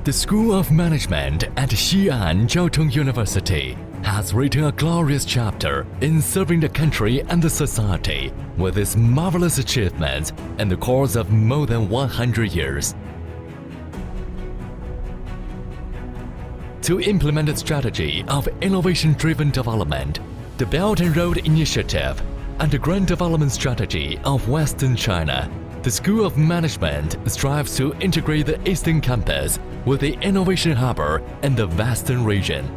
The School of Management at Xi'an Jiaotong University has written a glorious chapter in serving the country and the society with its marvelous achievements in the course of more than 100 years. To implement a strategy of innovation-driven development, the Belt and Road Initiative, and the Grand Development Strategy of Western China, the School of Management strives to integrate the Eastern Campus with the Innovation Harbor in the Western region.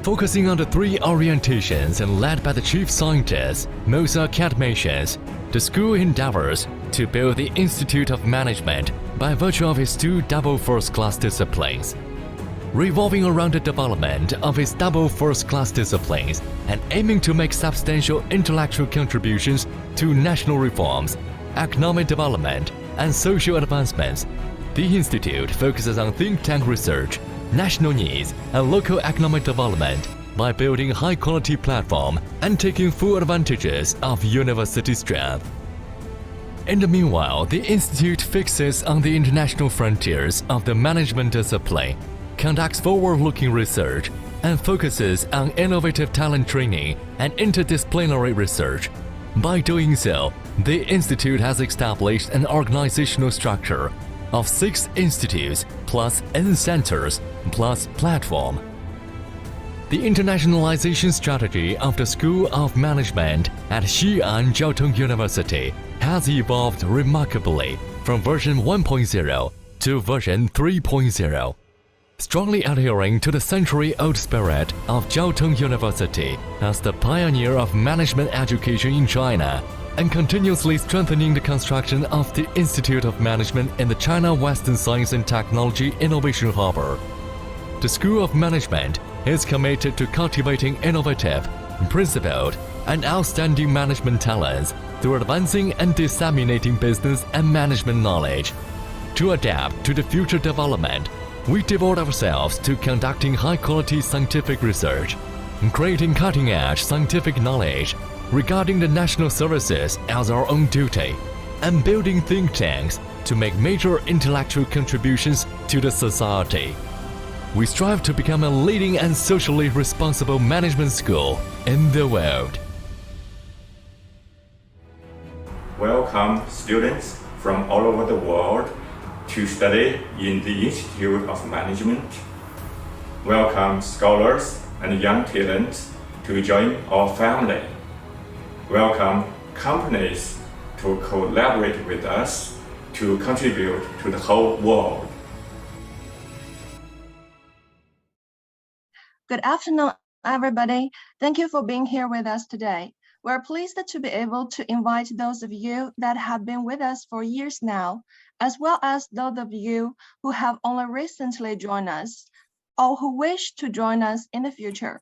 Focusing on the three orientations and led by the chief scientists, most academicians, the school endeavors to build the Institute of Management by virtue of its two double first-class disciplines. Revolving around the development of its double first-class disciplines and aiming to make substantial intellectual contributions to national reforms, economic development, and social advancements, the Institute focuses on think tank research, national needs, and local economic development by building a high-quality platform and taking full advantages of university strength. In the meanwhile, the Institute fixes on the international frontiers of the management discipline, conducts forward-looking research, and focuses on innovative talent training and interdisciplinary research. By doing so, the Institute has established an organizational structure of 6 institutes plus N centers plus platform. The internationalization strategy of the School of Management at Xi'an Jiaotong University has evolved remarkably from version 1.0 to version 3.0. Strongly adhering to the century-old spirit of Jiaotong University as the pioneer of management education in China, and continuously strengthening the construction of the Institute of Management in the China Western Science and Technology Innovation Harbor. The School of Management is committed to cultivating innovative, principled, and outstanding management talents through advancing and disseminating business and management knowledge. To adapt to the future development, we devote ourselves to conducting high-quality scientific research, creating cutting-edge scientific knowledge regarding the national services as our own duty, and building think tanks to make major intellectual contributions to the society. We strive to become a leading and socially responsible management school in the world. Welcome students from all over the world to study in the Institute of Management. Welcome scholars and young talents to join our family. Welcome companies to collaborate with us to contribute to the whole world. Good afternoon, everybody. Thank you for being here with us today. We're pleased to be able to invite those of you that have been with us for years now, as well as those of you who have only recently joined us, or who wish to join us in the future.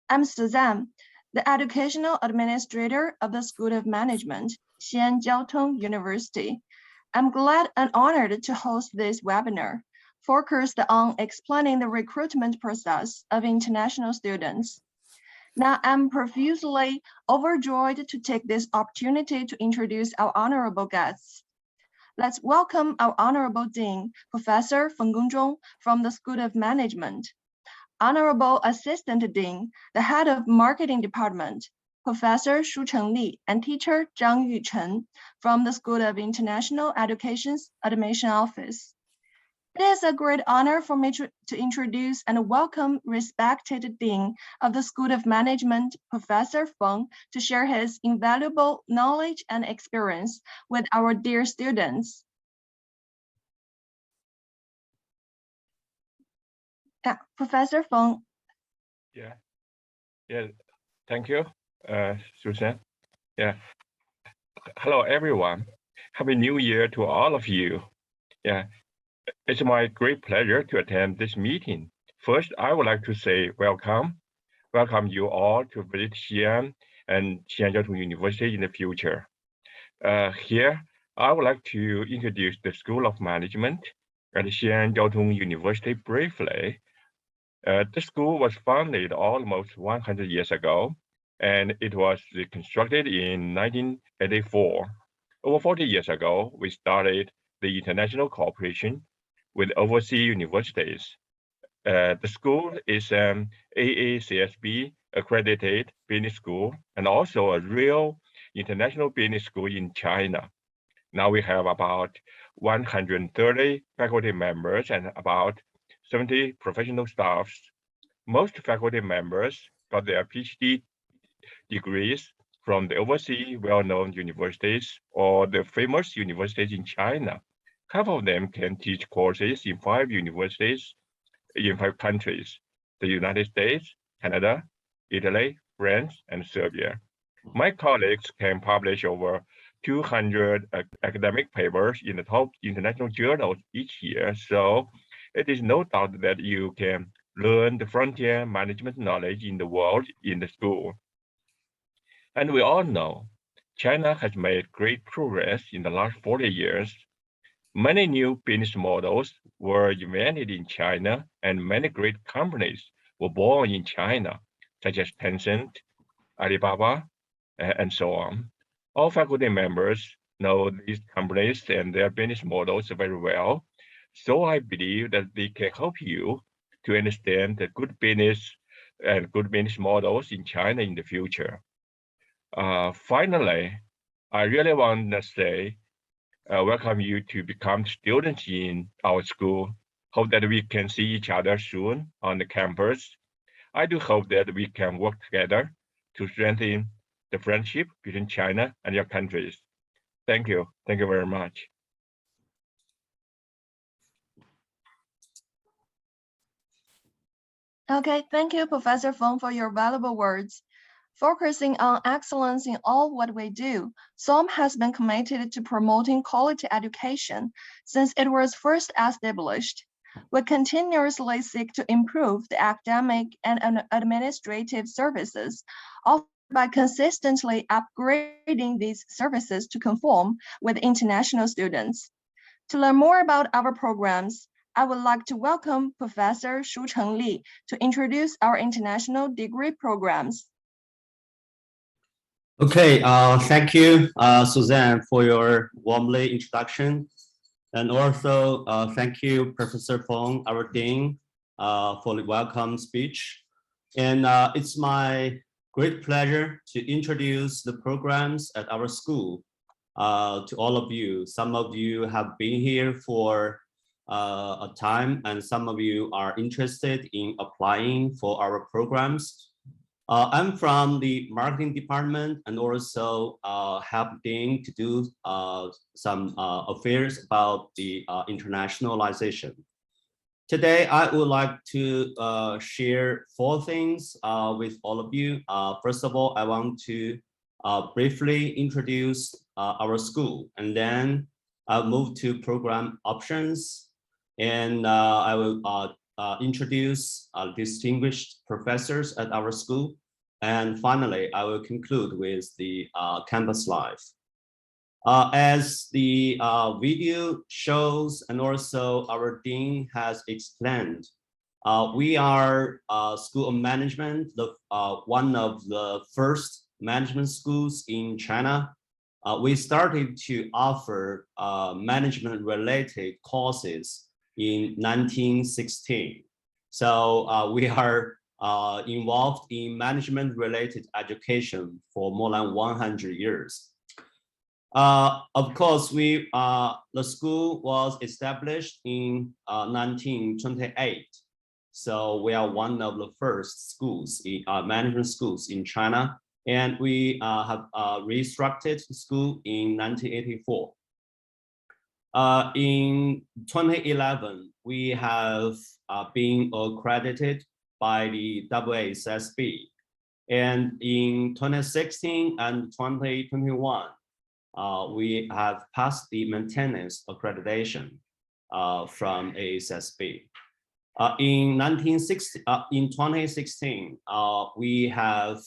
I'm Suzanne, the Educational Administrator of the School of Management, Xi'an Jiaotong University. I'm glad and honored to host this webinar, focused on explaining the recruitment process of international students. Now, I'm profusely overjoyed to take this opportunity to introduce our honorable guests. Let's welcome our Honorable Dean, Professor Feng Gongzhong from the School of Management. Honorable Assistant Dean, the Head of Marketing Department, Professor Shu Chengli, and Teacher Zhang Yuchen from the School of International Education's Admission Office. It is a great honor for me to introduce and welcome respected Dean of the School of Management, Professor Feng, to share his invaluable knowledge and experience with our dear students. Yeah, Professor Feng. Yeah. Thank you, Susan. Yeah. Hello, everyone. Happy New Year to all of you. Yeah. It's my great pleasure to attend this meeting. First, I would like to say welcome you all to visit Xi'an and Xi'an Jiaotong University in the future. Here, I would like to introduce the School of Management at Xi'an Jiaotong University briefly. The school was founded almost 100 years ago, and it was constructed in 1984. Over 40 years ago, we started the international cooperation with overseas universities. The school is an AACSB accredited business school and also a real international business school in China. Now we have about 130 faculty members and about 70 professional staffs. Most faculty members got their Ph.D. degrees from the overseas well-known universities or the famous universities in China. Half of them can teach courses in 5 universities in 5 countries: the United States, Canada, Italy, France, and Serbia. My colleagues can publish over 200 academic papers in the top international journals each year, so it is no doubt that you can learn the frontier management knowledge in the world in the school. And we all know China has made great progress in the last 40 years. Many new business models were invented in China, and many great companies were born in China, such as Tencent, Alibaba, and so on. All faculty members know these companies and their business models very well, so I believe that they can help you to understand the good business and good business models in China in the future. Finally, I really want to say welcome you to become students in our school. Hope that we can see each other soon on the campus. I do hope that we can work together to strengthen the friendship between China and your countries. Thank you. Thank you very much. Okay, thank you, Professor Feng, for your valuable words. Focusing on excellence in all what we do, SOM has been committed to promoting quality education since it was first established. We continuously seek to improve the academic and administrative services offered by consistently upgrading these services to conform with international students. To learn more about our programs, I would like to welcome Professor Chengli Shu to introduce our international degree programs. Okay, thank you, Suzanne, for your warmly introduction. And also thank you, Professor Feng, our Dean, for the welcome speech. And it's my great pleasure to introduce the programs at our school to all of you. Some of you have been here for a time, and some of you are interested in applying for our programs. I'm from the marketing department and also helping to do some affairs about the internationalization. Today, I would like to share 4 things with all of you. First of all, I want to briefly introduce our school, and then I'll move to program options, and I will introduce distinguished professors at our school. And finally, I will conclude with the campus life. As the video shows, and also our dean has explained, we are School of Management, one of the first management schools in China. We started to offer management-related courses in 1916. So we are involved in management-related education for more than 100 years. Of course, the school was established in 1928. So we are one of the first schools, management schools in China. And we have restructured the school in 1984. In 2011, we have been accredited by the AACSB. And in 2016 and 2021, we have passed the maintenance accreditation from AACSB. In 2016, we have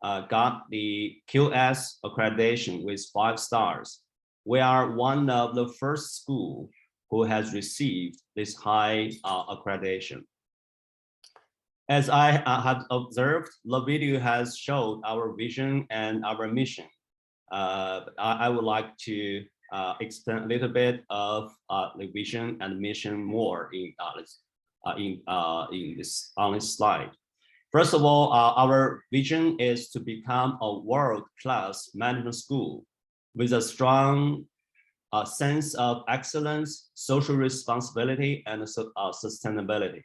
got the QS accreditation with 5 stars. We are one of the first school who has received this high accreditation. As I have observed, the video has showed our vision and our mission. I would like to explain a little bit of the vision and mission more on this slide. First of all, our vision is to become a world-class management school with a strong sense of excellence, social responsibility, and sustainability.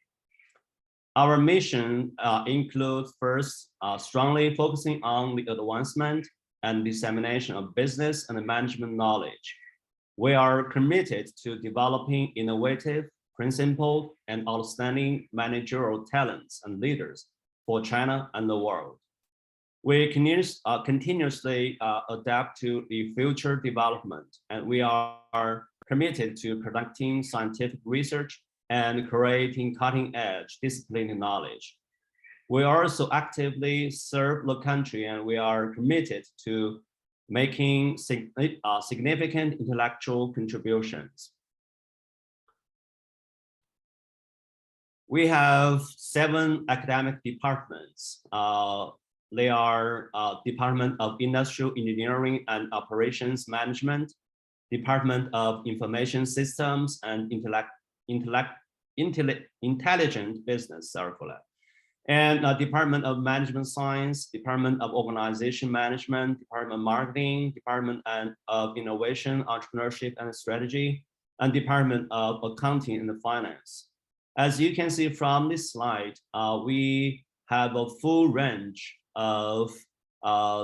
Our mission includes first, strongly focusing on the advancement and dissemination of business and management knowledge. We are committed to developing innovative, principled, and outstanding managerial talents and leaders for China and the world. We continuously adapt to the future development, and we are committed to conducting scientific research and creating cutting-edge disciplinary knowledge. We also actively serve the country, and we are committed to making significant intellectual contributions. We have 7 academic departments. They are Department of Industrial Engineering and Operations Management, Department of Information Systems and Intelligent Business, sorry for that. And Department of Management Science, Department of Organization Management, Department of Marketing, Department of Innovation, Entrepreneurship and Strategy, and Department of Accounting and Finance. As you can see from this slide, we have a full range of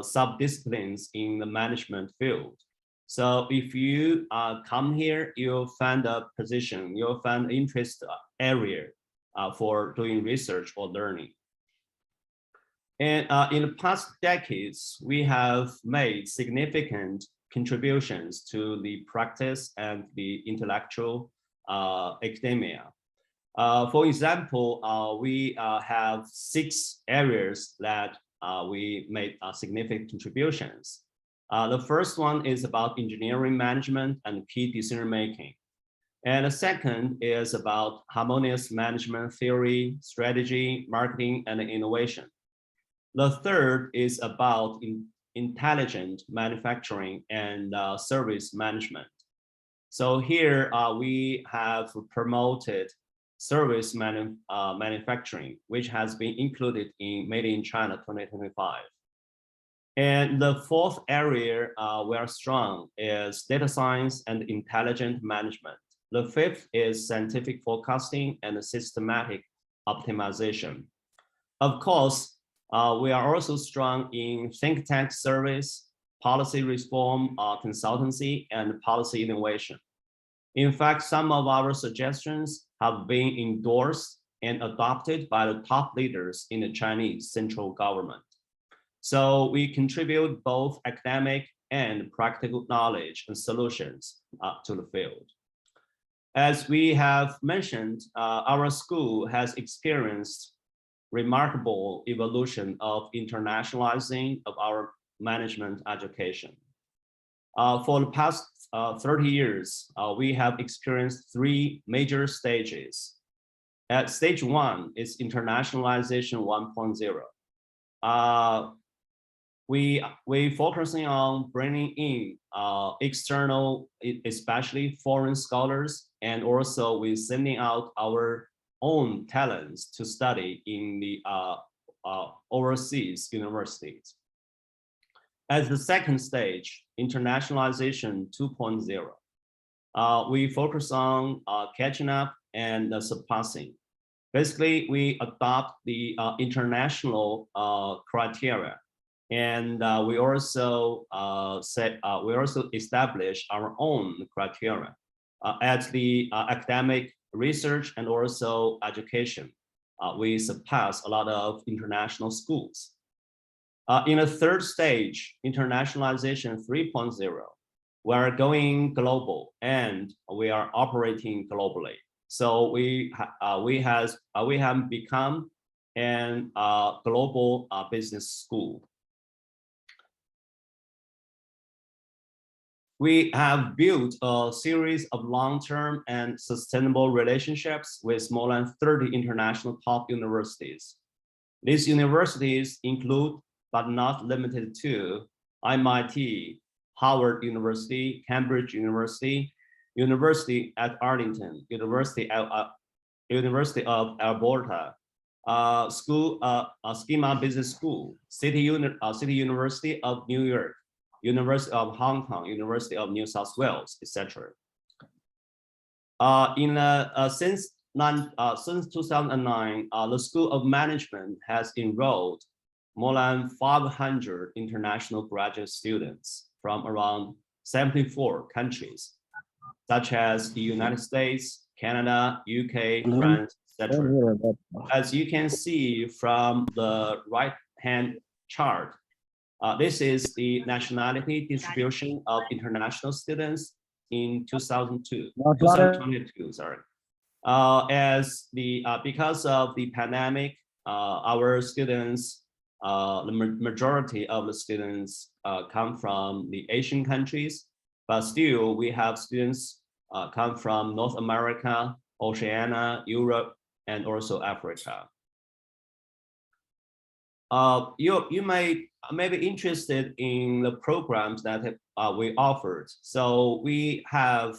sub-disciplines in the management field. So if you come here, you'll find a position, you'll find interest area for doing research or learning. And in the past decades, we have made significant contributions to the practice and the intellectual academia. For example, we have 6 areas that we made significant contributions. The first one is about engineering management and key decision making. And the second is about harmonious management theory, strategy, marketing, and innovation. The third is about intelligent manufacturing and service management. So here we have promoted service manufacturing, which has been included in Made in China 2025. And the fourth area we are strong is data science and intelligent management. The fifth is scientific forecasting and systematic optimization. Of course, we are also strong in think tank service, policy reform, consultancy, and policy innovation. In fact, some of our suggestions have been endorsed and adopted by the top leaders in the Chinese central government. So we contribute both academic and practical knowledge and solutions to the field. As we have mentioned, our school has experienced remarkable evolution of internationalizing of our management education. For the past 30 years, we have experienced 3 major stages. At stage 1 is internationalization 1.0. We focusing on bringing in external, especially foreign scholars, and also we sending out our own talents to study in the overseas universities. As the second stage, internationalization 2.0, we focus on catching up and surpassing. Basically, we adopt the international criteria, and we also establish our own criteria at the academic research and also education. We surpass a lot of international schools. In the third stage, internationalization 3.0, we are going global and we are operating globally. So we have become an global business school. We have built a series of long-term and sustainable relationships with more than 30 international top universities. These universities include, but not limited to, MIT, Harvard University, Cambridge University, University at Arlington, University of Alberta, Schema Business School, City University of New York, University of Hong Kong, University of New South Wales, etc. Since 2009, the School of Management has enrolled more than 500 international graduate students from around 74 countries, such as the United States, Canada, UK, France, etc. As you can see from the right-hand chart, this is the nationality distribution of international students in 2022. Sorry. Because of the pandemic, our students, the majority of the students come from the Asian countries, but still we have students come from North America, Oceania, Europe, and also Africa. You may be interested in the programs that we offered. So we have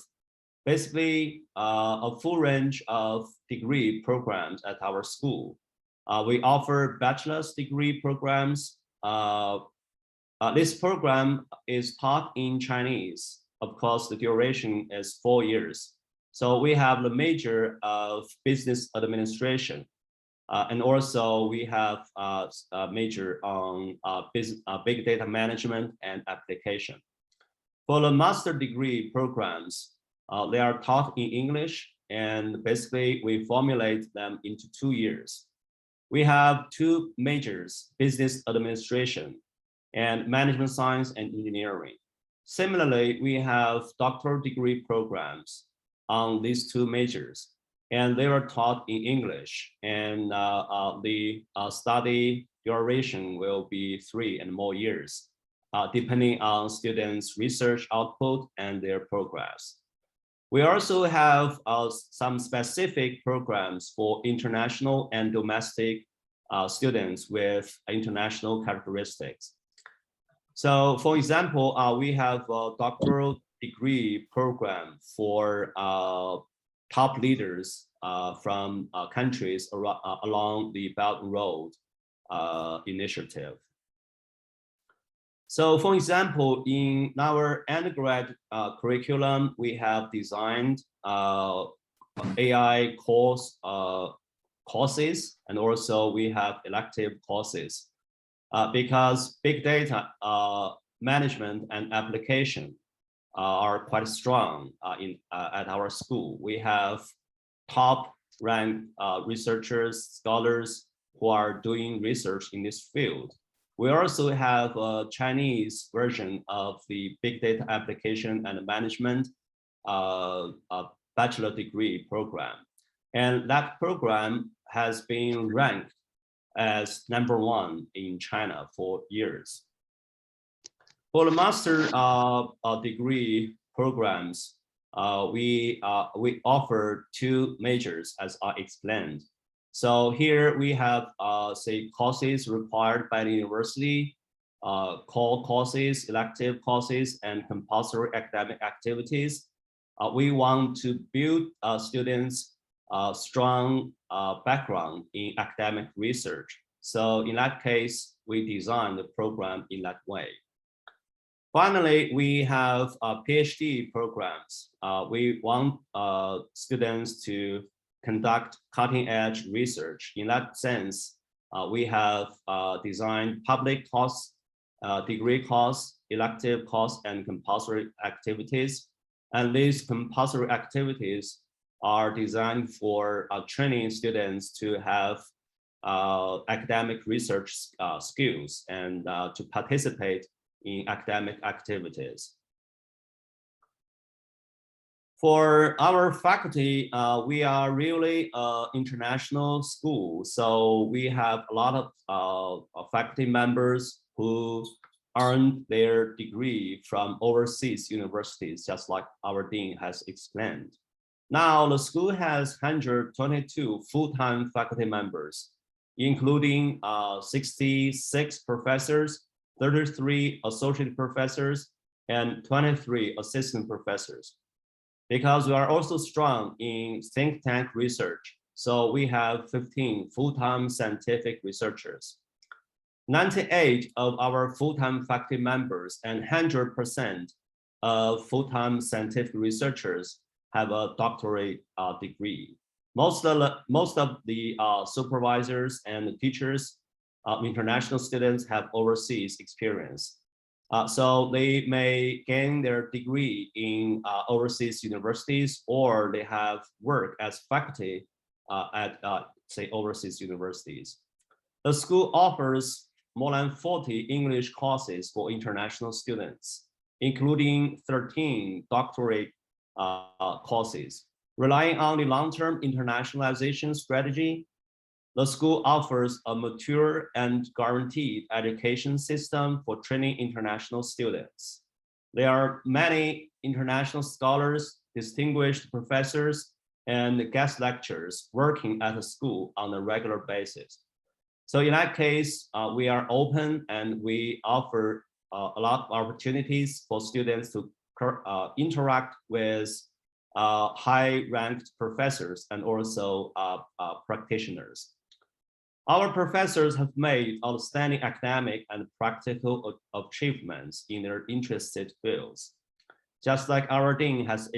basically a full range of degree programs at our school. We offer bachelor's degree programs. This program is taught in Chinese. Of course, the duration is 4 years. So we have the major of business administration. And also we have a major on big data management and application. For the master degree programs, they are taught in English, and basically we formulate them into 2 years. We have 2 majors, business administration and management science and engineering. Similarly, we have doctoral degree programs on these 2 majors, and they are taught in English, and the study duration will be 3 and more years, depending on students' research output and their progress. We also have some specific programs for international and domestic students with international characteristics. So for example, we have a doctoral degree program for top leaders from countries along the Belt and Road initiative. So for example, in our undergrad curriculum, we have designed AI courses, and also we have elective courses because big data management and application are quite strong at our school. We have top ranked researchers, scholars who are doing research in this field. We also have a Chinese version of the big data application and management bachelor degree program. And that program has been ranked as #1 in China for years. For the master degree programs, we offer 2 majors, as I explained. So here we have, say, courses required by the university, core courses, elective courses, and compulsory academic activities. We want to build students' strong background in academic research. So in that case, we design the program in that way. Finally, we have Ph.D. programs. We want students to conduct cutting-edge research. In that sense, we have designed public course, degree course, elective course, and compulsory activities. And these compulsory activities are designed for training students to have academic research skills and to participate in academic activities. For our faculty, we are really an international school. So we have a lot of faculty members who earned their degree from overseas universities, just like our dean has explained. Now, the school has 122 full-time faculty members, including 66 professors, 33 associate professors, and 23 assistant professors. Because we are also strong in think tank research, so we have 15 full-time scientific researchers. 98 of our full-time faculty members and 100% of full-time scientific researchers have a doctorate degree. Most of the supervisors and teachers, international students have overseas experience. So they may gain their degree in overseas universities, or they have worked as faculty at, say, overseas universities. The school offers more than 40 English courses for international students, including 13 doctorate courses. Relying on the long-term internationalization strategy, the school offers a mature and guaranteed education system for training international students. There are many international scholars, distinguished professors, and guest lecturers working at the school on a regular basis. So in that case, we are open and we offer a lot of opportunities for students to interact with high-ranked professors and also practitioners. Our professors have made outstanding academic and practical achievements in their interested fields. Just like our dean has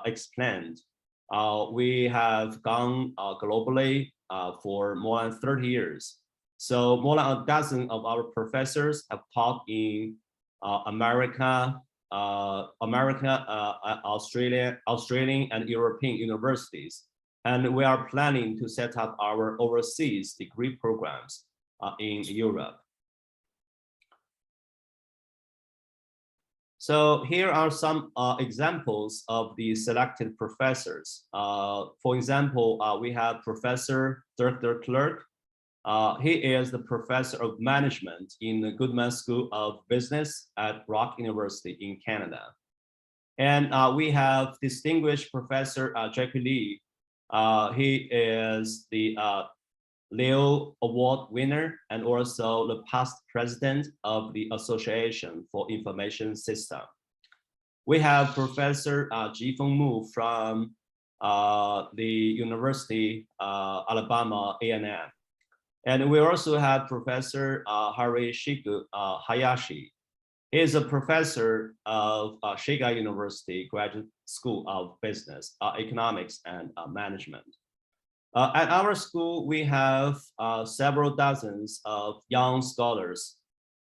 explained, we have gone globally for more than 30 years. So more than a dozen of our professors have taught in America, Australian and European universities. And we are planning to set up our overseas degree programs in Europe. So here are some examples of the selected professors. For example, we have Professor Dirk de Klerk. He is the professor of management in the Goodman School of Business at Brock University in Canada. And we have distinguished Professor Jackie Lee. He is the Leo Award winner and also the past president of the Association for Information System. We have Professor Jifeng Mu from the University Alabama A&M. And we also have Professor Harishiku Hayashi. He is a professor of Shiga University Graduate School of Business, Economics, and Management. At our school, we have several dozens of young scholars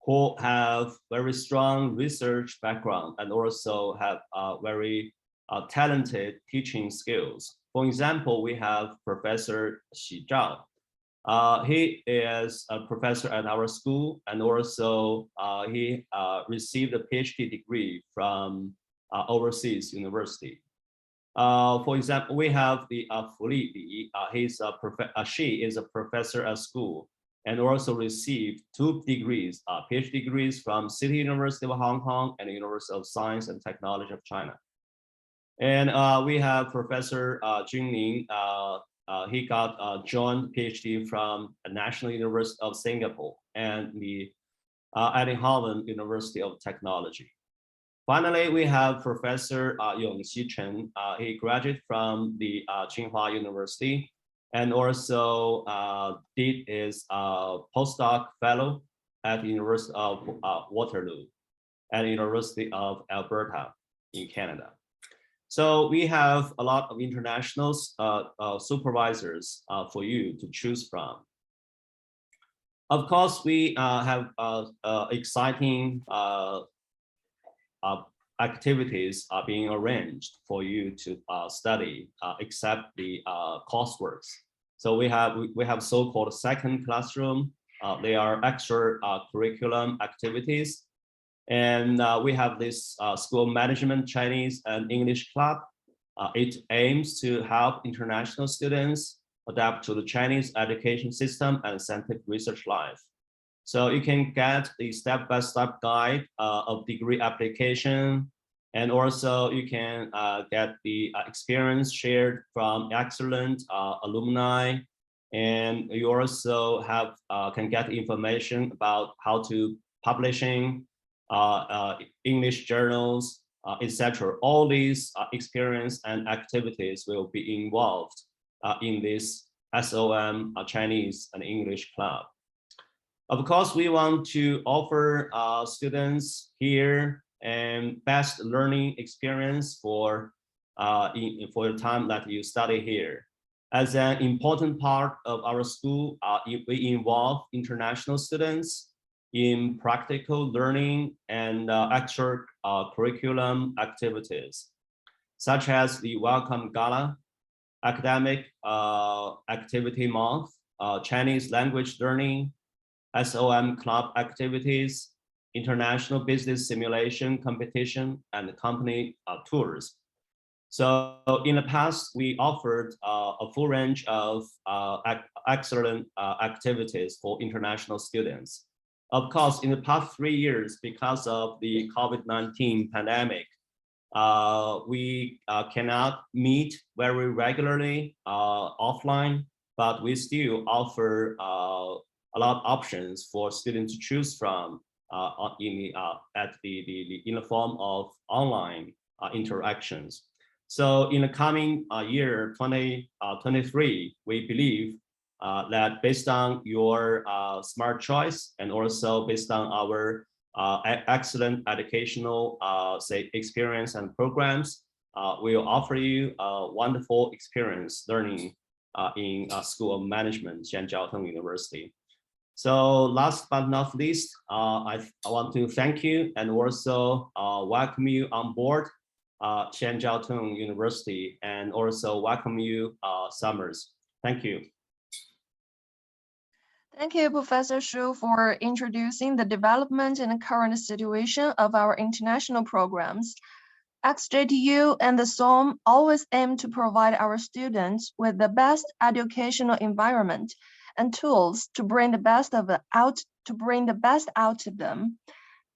who have very strong research background and also have very talented teaching skills. For example, we have Professor Xi Zhao. He is a professor at our school, and also he received a Ph.D. degree from overseas university. For example, we have the Fu Li. She is a professor at school and also received 2 degrees, PhD degrees from City University of Hong Kong and the University of Science and Technology of China. And we have Professor Jun Ning. He got a joint PhD from the National University of Singapore and the Eindhoven University of Technology. Finally, we have Professor Yongxi Chen. He graduated from the Tsinghua University and also did his postdoc fellow at the University of Waterloo and the University of Alberta in Canada. So we have a lot of international supervisors for you to choose from. Of course, we have exciting activities are being arranged for you to study, except the coursework. So we have so-called second classroom. They are extra curriculum activities. And we have this school management Chinese and English club. It aims to help international students adapt to the Chinese education system and scientific research life. So you can get the step-by-step guide of degree application, and also you can get the experience shared from excellent alumni, and you also have can get information about how to publishing English journals, etc. All these experience and activities will be involved in this SOM Chinese and English club. Of course, we want to offer students here and best learning experience for the time that you study here. As an important part of our school, we involve international students in practical learning and extra curriculum activities, such as the Welcome Gala, Academic Activity Month, Chinese language learning, SOM club activities, international business simulation competition, and company tours. So in the past, we offered a full range of excellent activities for international students. Of course, in the past 3 years, because of the COVID-19 pandemic, we cannot meet very regularly offline, but we still offer a lot of options for students to choose from in the form of online interactions. So in the coming year 2023, we believe that based on your smart choice and also based on our excellent educational experience and programs, we'll offer you a wonderful experience learning in School of Management, Xianjiao University. So last but not least, I want to thank you and also welcome you on board Xianjiao University and also welcome you Summers. Thank you. Thank you, Professor Shu, for introducing the development and current situation of our international programs. XJTU and the SOM always aim to provide our students with the best educational environment and tools to bring the best out of them.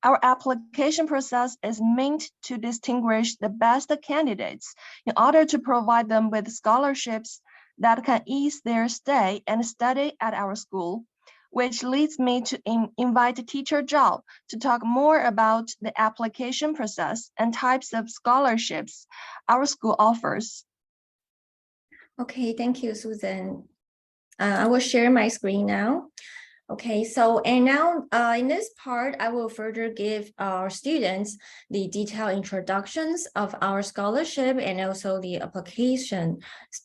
Our application process is meant to distinguish the best candidates in order to provide them with scholarships that can ease their stay and study at our school, which leads me to invite Teacher Zhao to talk more about the application process and types of scholarships our school offers. Okay, thank you, Susan. I will share my screen now. Okay, so and now in this part, I will further give our students the detailed introductions of our scholarship and also the application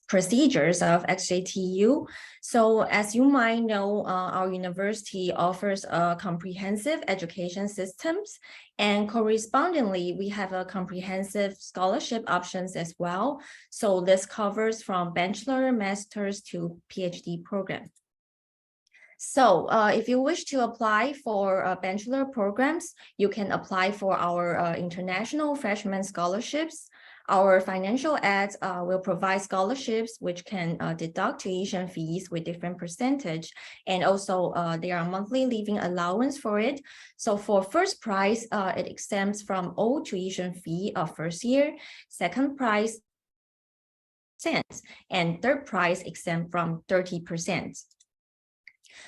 procedures of XJTU. So as you might know, our university offers a comprehensive education systems, and correspondingly, we have a comprehensive scholarship options as well. So this covers from bachelor, master's to PhD program. So if you wish to apply for bachelor programs, you can apply for our international freshman scholarships. Our financial aids will provide scholarships which can deduct tuition fees with different percentage. And also there are monthly living allowance for it. So for first prize, it exempts from all tuition fee of first year, second prize, and third prize exempt from 30%.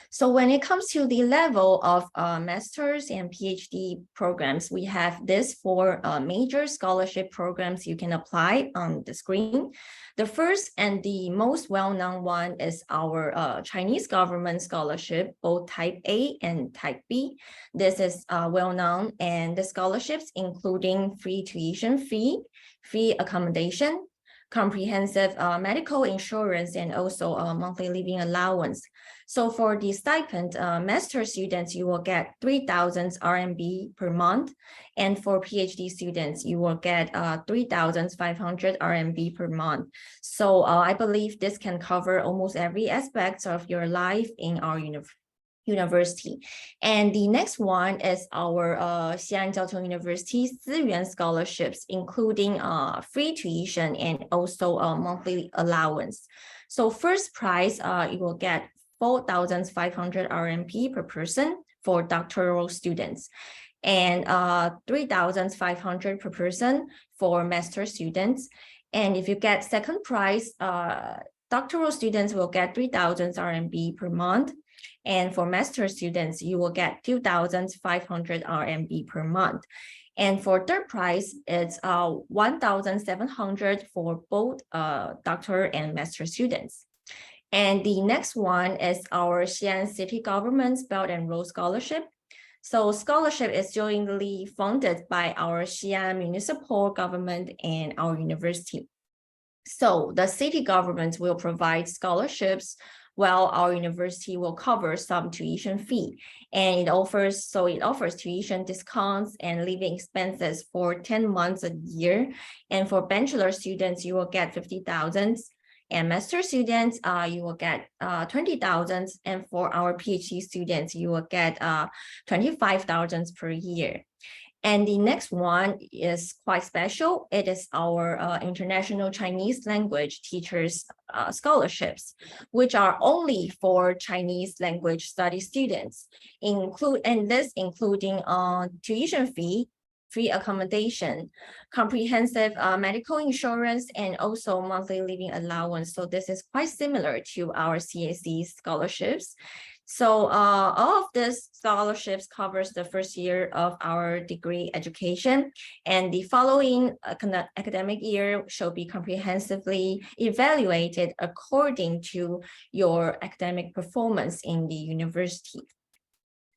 So when it comes to the level of master's and PhD programs, we have this four major scholarship programs you can apply on the screen. The first and the most well-known one is our Chinese government scholarship, both type A and type B. This is well-known, and the scholarships including free tuition fee, free accommodation, comprehensive medical insurance, and also a monthly living allowance. So for the stipend, master students, you will get 3,000 RMB per month. And for PhD students, you will get 3,500 RMB per month. So I believe this can cover almost every aspect of your life in our university. And the next one is our Xi'an University Ziyuan scholarships, including free tuition and also a monthly allowance. So first prize, you will get 4,500 RMB per person for doctoral students, and 3,500 per person for master students. And if you get second prize, doctoral students will get 3,000 RMB per month. And for master students, you will get 2,500 RMB per month. And for third prize, it's 1,700 for both doctor and master students. And the next one is our Xi'an City Government's Belt and Road Scholarship. So scholarship is jointly funded by our Xi'an municipal government and our university. So the city government will provide scholarships while our university will cover some tuition fee, and it offers tuition discounts and living expenses for 10 months a year. And for bachelor students, you will get 50,000, and master students, you will get 20,000, and for our PhD students, you will get 25,000 per year. And the next one is quite special. It is our international Chinese language teachers scholarships, which are only for Chinese language study students, including tuition fee, free accommodation, comprehensive medical insurance, and also monthly living allowance. So this is quite similar to our CAC scholarships. So all of these scholarships covers the first year of our degree education, and the following academic year shall be comprehensively evaluated according to your academic performance in the university.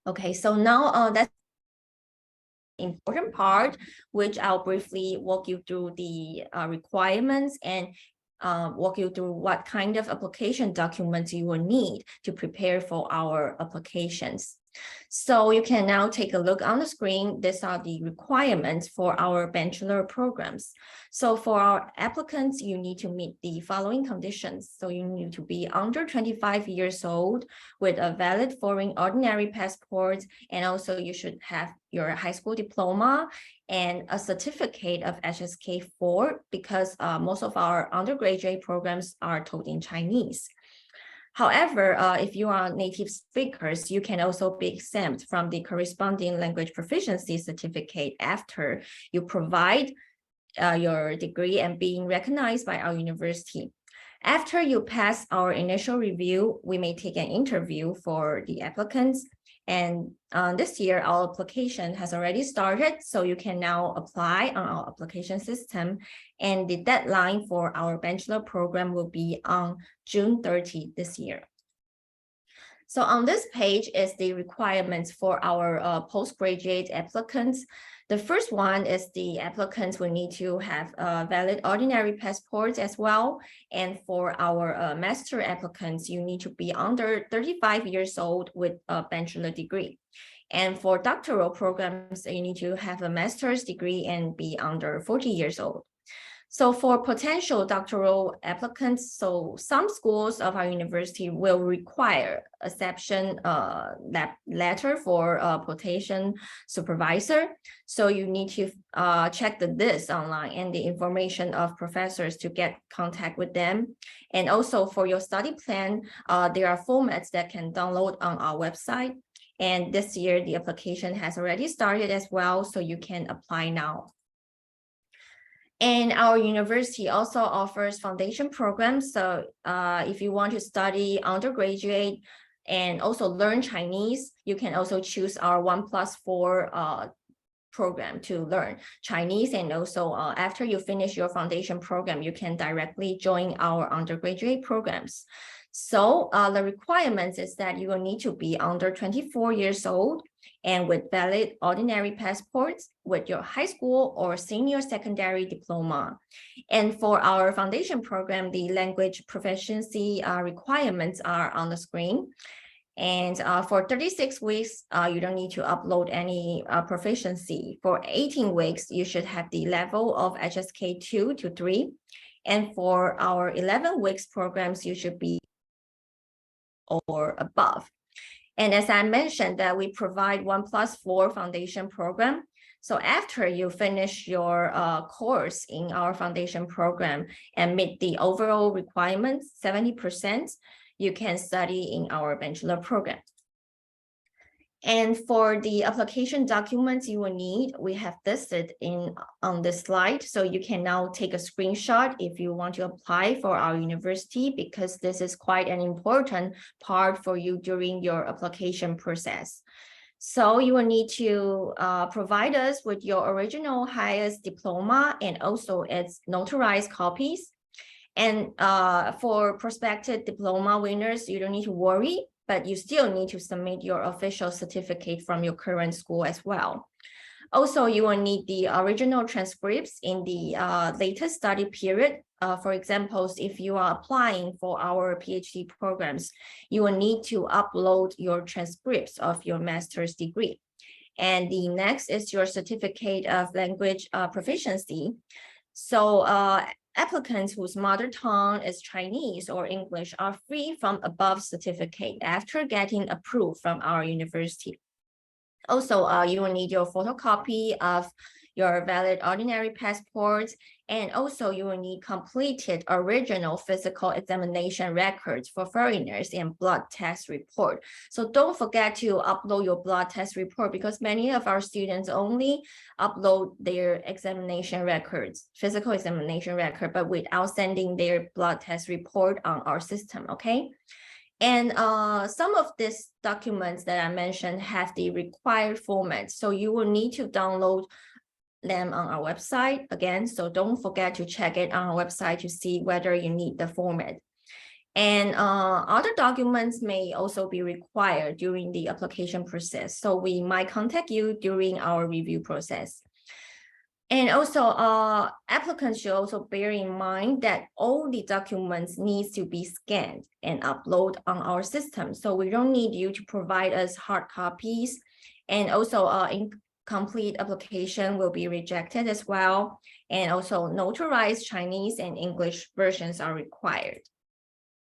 Okay, so now that's important part, which I'll briefly walk you through the requirements and walk you through what kind of application documents you will need to prepare for our applications. So you can now take a look on the screen. These are the requirements for our bachelor programs. So for our applicants, you need to meet the following conditions. So you need to be under 25 years old with a valid foreign ordinary passport, and also you should have your high school diploma and a certificate of HSK4, because most of our undergraduate programs are taught in Chinese. However, if you are native speakers, you can also be exempt from the corresponding language proficiency certificate after you provide your degree and being recognized by our university. After you pass our initial review, we may take an interview for the applicants. And this year, our application has already started, so you can now apply on our application system. And the deadline for our bachelor program will be on June 30 this year. So on this page is the requirements for our postgraduate applicants. The first one is the applicants will need to have valid ordinary passports as well. And for our master applicants, you need to be under 35 years old with a bachelor degree. And for doctoral programs, you need to have a master's degree and be under 40 years old. So for potential doctoral applicants, so some schools of our university will require acceptance letter for a quotation supervisor. So you need to check this online and the information of professors to get contact with them. And also for your study plan, there are formats that can download on our website. And this year, the application has already started as well, so you can apply now. And our university also offers foundation programs. So if you want to study undergraduate and also learn Chinese, you can also choose our 1+4 program to learn Chinese. And also after you finish your foundation program, you can directly join our undergraduate programs. So the requirements is that you will need to be under 24 years old and with valid ordinary passports with your high school or senior secondary diploma. And for our foundation program, the language proficiency requirements are on the screen. And for 36 weeks, you don't need to upload any proficiency. For 18 weeks, you should have the level of HSK2 to 3. And for our 11 weeks programs, you should be or above. And as I mentioned that we provide 1+4 foundation program. So after you finish your course in our foundation program and meet the overall requirements, 70%, you can study in our bachelor program. And for the application documents you will need, we have listed on this slide. So you can now take a screenshot if you want to apply for our university, because this is quite an important part for you during your application process. So you will need to provide us with your original highest diploma and also its notarized copies. And for prospective diploma winners, you don't need to worry, but you still need to submit your official certificate from your current school as well. Also, you will need the original transcripts in the latest study period. For example, if you are applying for our PhD programs, you will need to upload your transcripts of your master's degree. And the next is your certificate of language proficiency. So applicants whose mother tongue is Chinese or English are free from above certificate after getting approved from our university. Also, you will need your photocopy of your valid ordinary passport, and also you will need completed original physical examination records for foreigners and blood test report. So don't forget to upload your blood test report, because many of our students only upload their examination records, physical examination record, but without sending their blood test report on our system, okay? And some of these documents that I mentioned have the required format, so you will need to download them on our website again. So don't forget to check it on our website to see whether you need the format. And other documents may also be required during the application process. So we might contact you during our review process. And also, applicants should also bear in mind that all the documents needs to be scanned and uploaded on our system. So we don't need you to provide us hard copies. And also, incomplete application will be rejected as well. And also, notarized Chinese and English versions are required.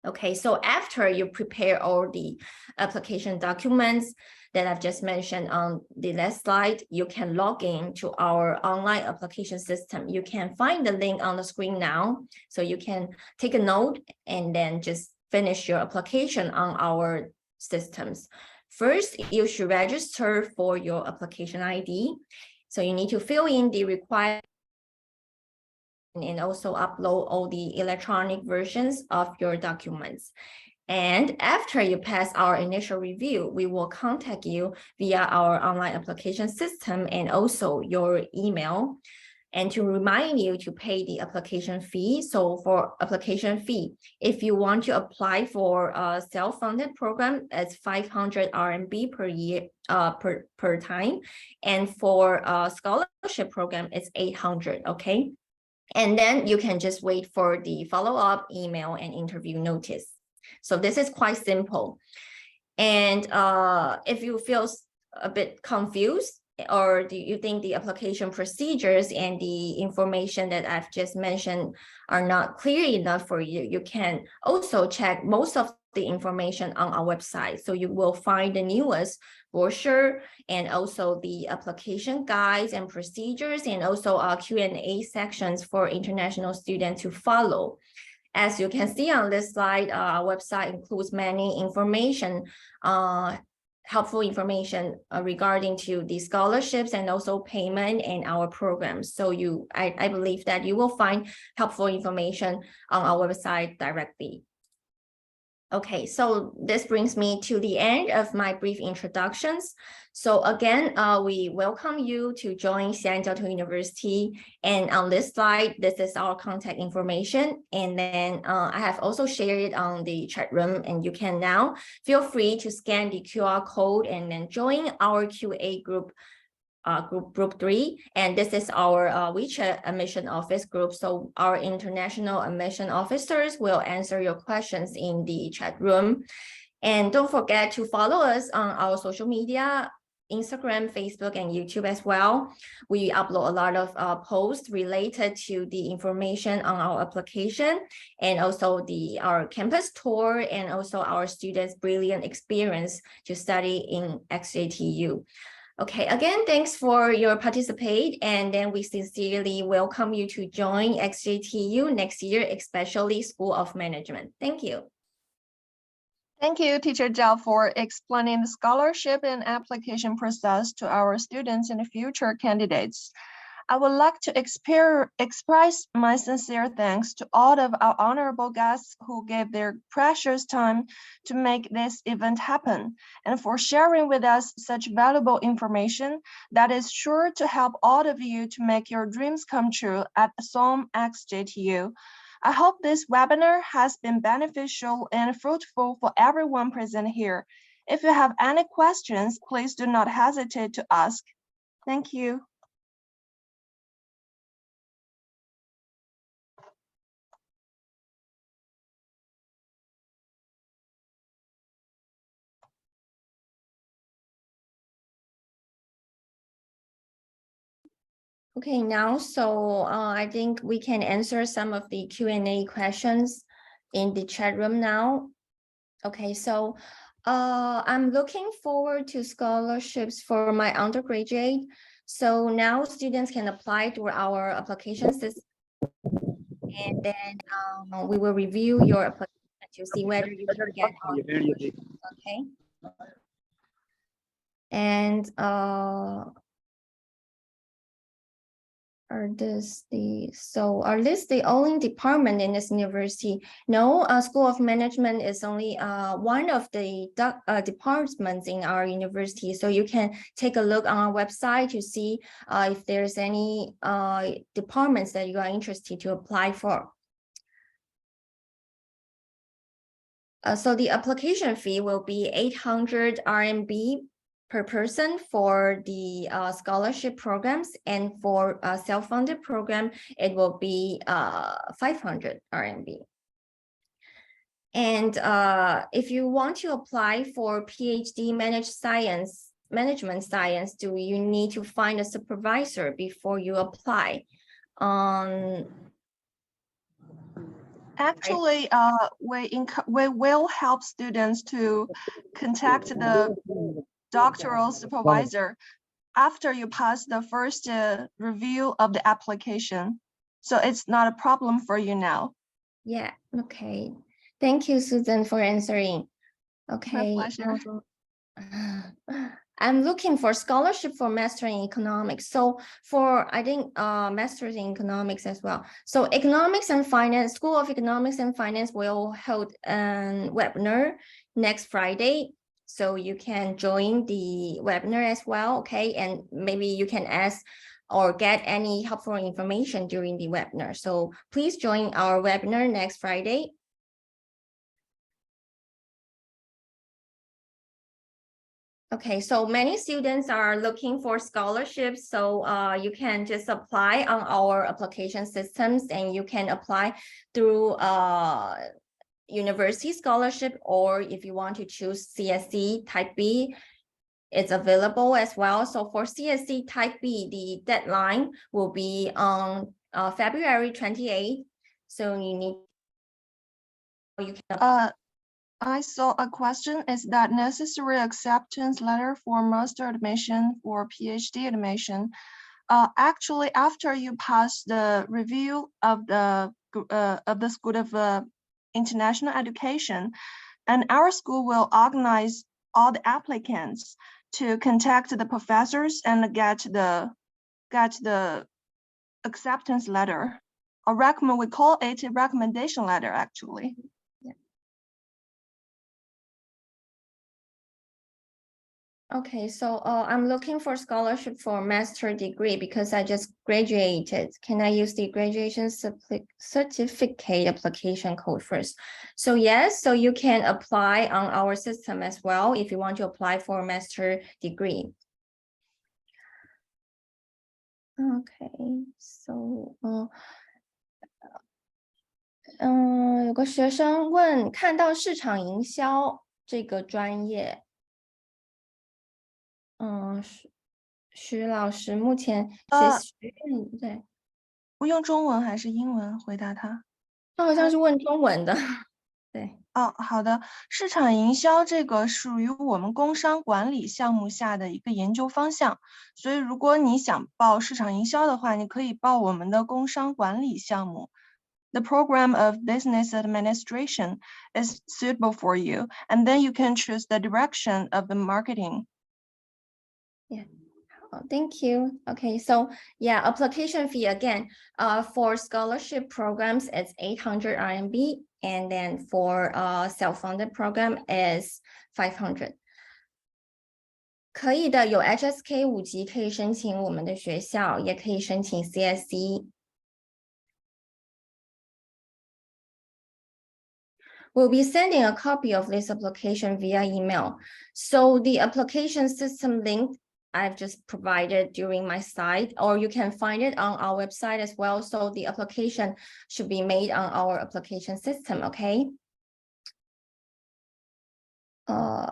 Okay, so after you prepare all the application documents that I've just mentioned on the last slide, you can log in to our online application system. You can find the link on the screen now, so you can take a note and then just finish your application on our systems. First, you should register for your application ID. So you need to fill in the required and also upload all the electronic versions of your documents. And after you pass our initial review, we will contact you via our online application system and also your email, and to remind you to pay the application fee. So for application fee, if you want to apply for a self-funded program, it's 500 RMB per year, per time. And for a scholarship program, it's 800, okay? And then you can just wait for the follow-up email and interview notice. So this is quite simple. And if you feel a bit confused, or do you think the application procedures and the information that I've just mentioned are not clear enough for you, you can also check most of the information on our website. So you will find the newest brochure and also the application guides and procedures, and also our Q&A sections for international students to follow. As you can see on this slide, our website includes many information, helpful information regarding to the scholarships and also payment and our programs. So I believe that you will find helpful information on our website directly. Okay, so this brings me to the end of my brief introductions. So again, we welcome you to join Xi'an University. And on this slide, this is our contact information. And then I have also shared it on the chat room, and you can now feel free to scan the QR code and then join our QA group. Group 3, and this is our WeChat admission office group. So our international admission officers will answer your questions in the chat room. And don't forget to follow us on our social media, Instagram, Facebook, and YouTube as well. We upload a lot of posts related to the information on our application, and also our campus tour, and also our students' brilliant experience to study in XJTU. Okay, again, thanks for your participate, and then we sincerely welcome you to join XJTU next year, especially School of Management. Thank you. Thank you, Teacher Zhao, for explaining the scholarship and application process to our students and future candidates. I would like to express my sincere thanks to all of our honorable guests who gave their precious time to make this event happen and for sharing with us such valuable information that is sure to help all of you to make your dreams come true at Office-XJTU. I hope this webinar has been beneficial and fruitful for everyone present here. If you have any questions, please do not hesitate to ask. Thank you. Okay, now, so I think we can answer some of the Q&A questions in the chat room now. Okay, so I'm looking forward to scholarships for my undergraduate. So now students can apply through our application system. And then we will review your application to see whether you can get our scholarship. Okay. And are this the only department in this university? No, School of Management is only one of the departments in our university. So you can take a look on our website to see if there's any departments that you are interested to apply for. So the application fee will be 800 RMB per person for the scholarship programs, and for self-funded program, it will be 500 RMB. And if you want to apply for PhD management science, do you need to find a supervisor before you apply? Actually, we will help students to contact the doctoral supervisor after you pass the first review of the application. So it's not a problem for you now. Yeah, okay. Thank you, Susan, for answering. Okay. My pleasure. I'm looking for scholarship for master in economics. So for, I think, masters in economics as well. So economics and finance, School of Economics and Finance will hold a webinar next Friday. So you can join the webinar as well, okay? And maybe you can ask or get any helpful information during the webinar. So please join our webinar next Friday. Okay, so many students are looking for scholarships, so you can just apply on our application systems, and you can apply through university scholarship, or if you want to choose CSC Type B, it's available as well. So for CSC Type B, the deadline will be on February 28th. So you can I saw a question, is that necessary acceptance letter for master admission or PhD admission? Actually, after you pass the review of the School of International Education, and our school will organize all the applicants to contact the professors and get the acceptance letter. We call it a recommendation letter, actually. Okay, so I'm looking for scholarship for master degree because I just graduated. Can I use the graduation certificate application code first? So yes, so you can apply on our system as well if you want to apply for a master degree. Okay, so 有个学生问，看到市场营销这个专业。徐老师目前学院对，我用中文还是英文回答他？他好像是问中文的，对。哦，好的。市场营销这个属于我们工商管理项目下的一个研究方向，所以如果你想报市场营销的话，你可以报我们的工商管理项目。the program of business administration is suitable for you, and then you can choose the direction of the marketing. Yeah. Oh, thank you. Okay, so yeah, application fee again, for scholarship programs, it's 800 RMB, and then for self-funded program is 500。可以的，有 HSK 5级可以申请我们的学校，也可以申请 CSE。We'll be sending a copy of this application via email. So the application system link I've just provided during my site, or you can find it on our website as well. So the application should be made on our application system, okay?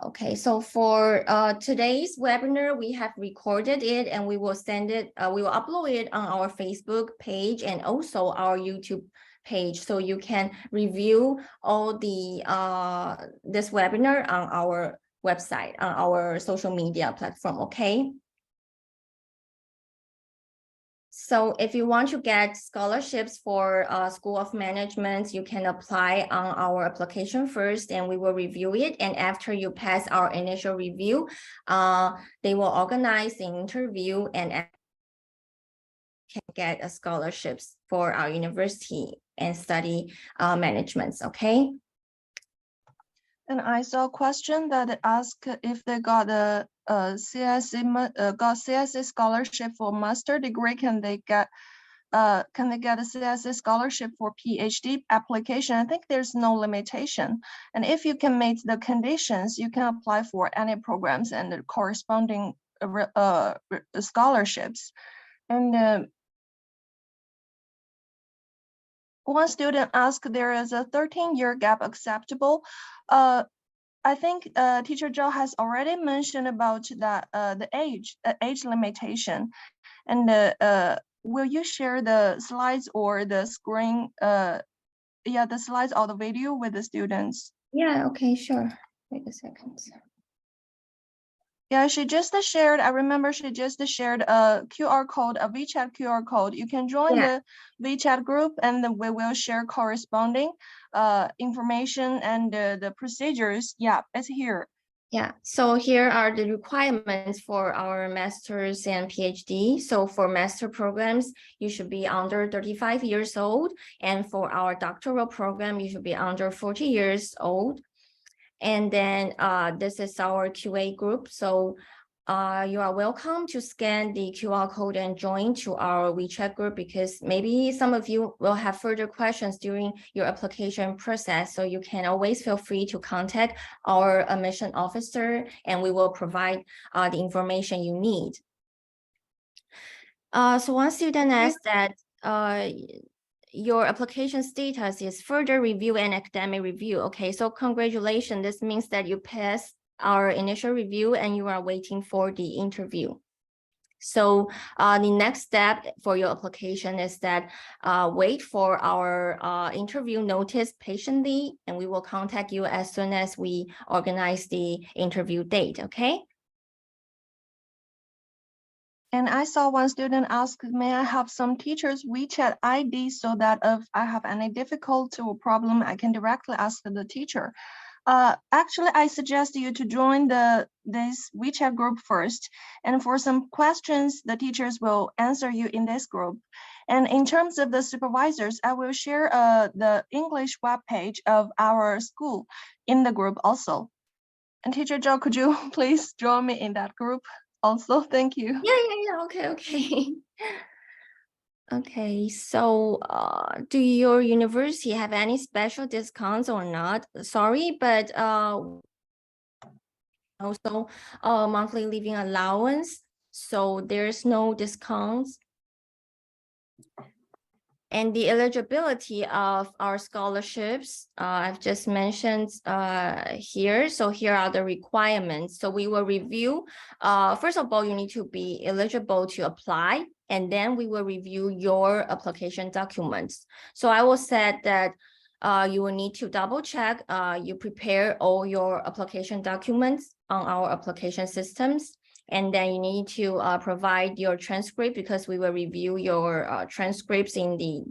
Okay, so for today's webinar, we have recorded it and we will send it, we will upload it on our Facebook page and also our YouTube page, so you can review all the this webinar on our website, on our social media platform, okay? So if you want to get scholarships for School of Management, you can apply on our application first and we will review it. And after you pass our initial review, they will organize an interview and can get a scholarships for our university and study management, okay? And I saw a question that asked if they got a CSE scholarship for master degree, can they get a CSE scholarship for PhD application? I think there's no limitation. And if you can meet the conditions, you can apply for any programs and the corresponding scholarships. And one student asked, there is a 13-year gap acceptable? I think Teacher Zhao has already mentioned about that the age limitation. And will you share the slides or the screen? Yeah, the slides or the video with the students? Yeah, okay, sure. Wait a second. Yeah, she just shared, I remember she just shared a QR code, a WeChat QR code. You can join the WeChat group and then we will share corresponding information and the procedures. Yeah, it's here. Yeah, so here are the requirements for our master's and PhD. So for master programs, you should be under 35 years old. And for our doctoral program, you should be under 40 years old. And then this is our QA group. So you are welcome to scan the QR code and join to our WeChat group, because maybe some of you will have further questions during your application process. So you can always feel free to contact our admission officer and we will provide the information you need. So one student asked that your application status is further review and academic review. Okay, so congratulations. This means that you passed our initial review and you are waiting for the interview. So the next step for your application is that wait for our interview notice patiently, and we will contact you as soon as we organize the interview date, okay? And I saw one student ask, may I have some teacher's WeChat ID so that if I have any difficulty or problem, I can directly ask the teacher. Actually, I suggest you to join this WeChat group first. And for some questions, the teachers will answer you in this group. And in terms of the supervisors, I will share the English webpage of our school in the group also. And Teacher Zhao, could you please join me in that group also? Thank you. Yeah, okay. Okay, so do your university have any special discounts or not? Sorry, but also monthly living allowance, so there's no discounts. And the eligibility of our scholarships, I've just mentioned here. So here are the requirements. So we will review, first of all, you need to be eligible to apply, and then we will review your application documents. So I will say that you will need to double check, you prepare all your application documents on our application systems. And then you need to provide your transcript, because we will review your transcripts in the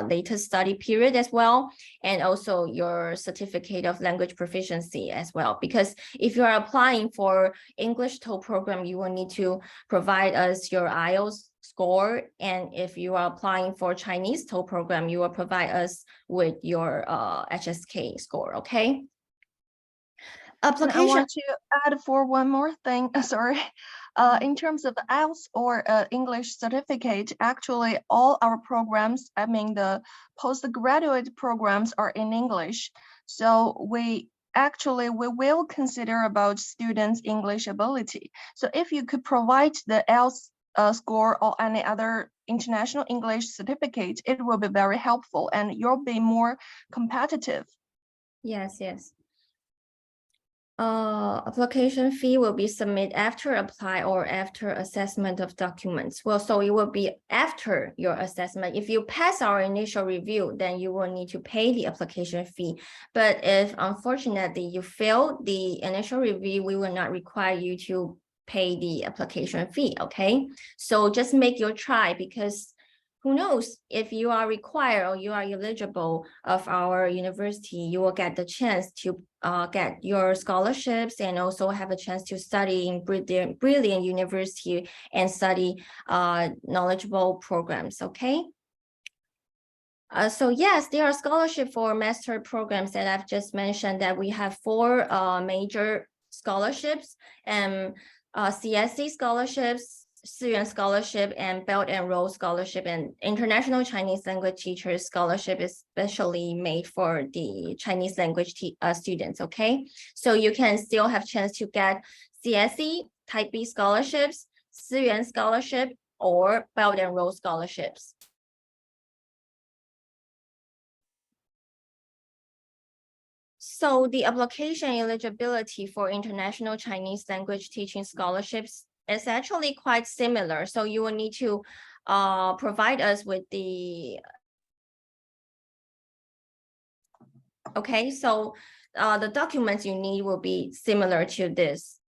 latest study period as well. And also your certificate of language proficiency as well. Because if you are applying for English TOEFL program, you will need to provide us your IELTS score. And if you are applying for Chinese TOEFL program, you will provide us with your HSK score, okay? Application. I want to add for one more thing, sorry. In terms of the IELTS or English certificate, actually all our programs, I mean the postgraduate programs are in English. So we will consider about students' English ability. So if you could provide the IELTS score or any other international English certificate, it will be very helpful and you'll be more competitive. Yes, yes. Application fee will be submitted after apply or after assessment of documents. Well, so it will be after your assessment. If you pass our initial review, then you will need to pay the application fee. But if unfortunately you fail the initial review, we will not require you to pay the application fee, okay? So just make your try, because who knows, if you are required or you are eligible of our university, you will get the chance to get your scholarships and also have a chance to study in brilliant university and study knowledgeable programs, okay? So yes, there are scholarships for master programs that I've just mentioned, that we have 4 major scholarships, and CSC scholarships, 4元 scholarship, and Belt and Road scholarship, and International Chinese Language Teachers scholarship is specially made for the Chinese language students, okay? So you can still have chance to get CSE, Type B scholarships, 4元 scholarship, or Belt and Road scholarships. So the application eligibility for International Chinese Language Teaching scholarships is actually quite similar. So you will need to provide us with the, okay, so the documents you need will be similar to this.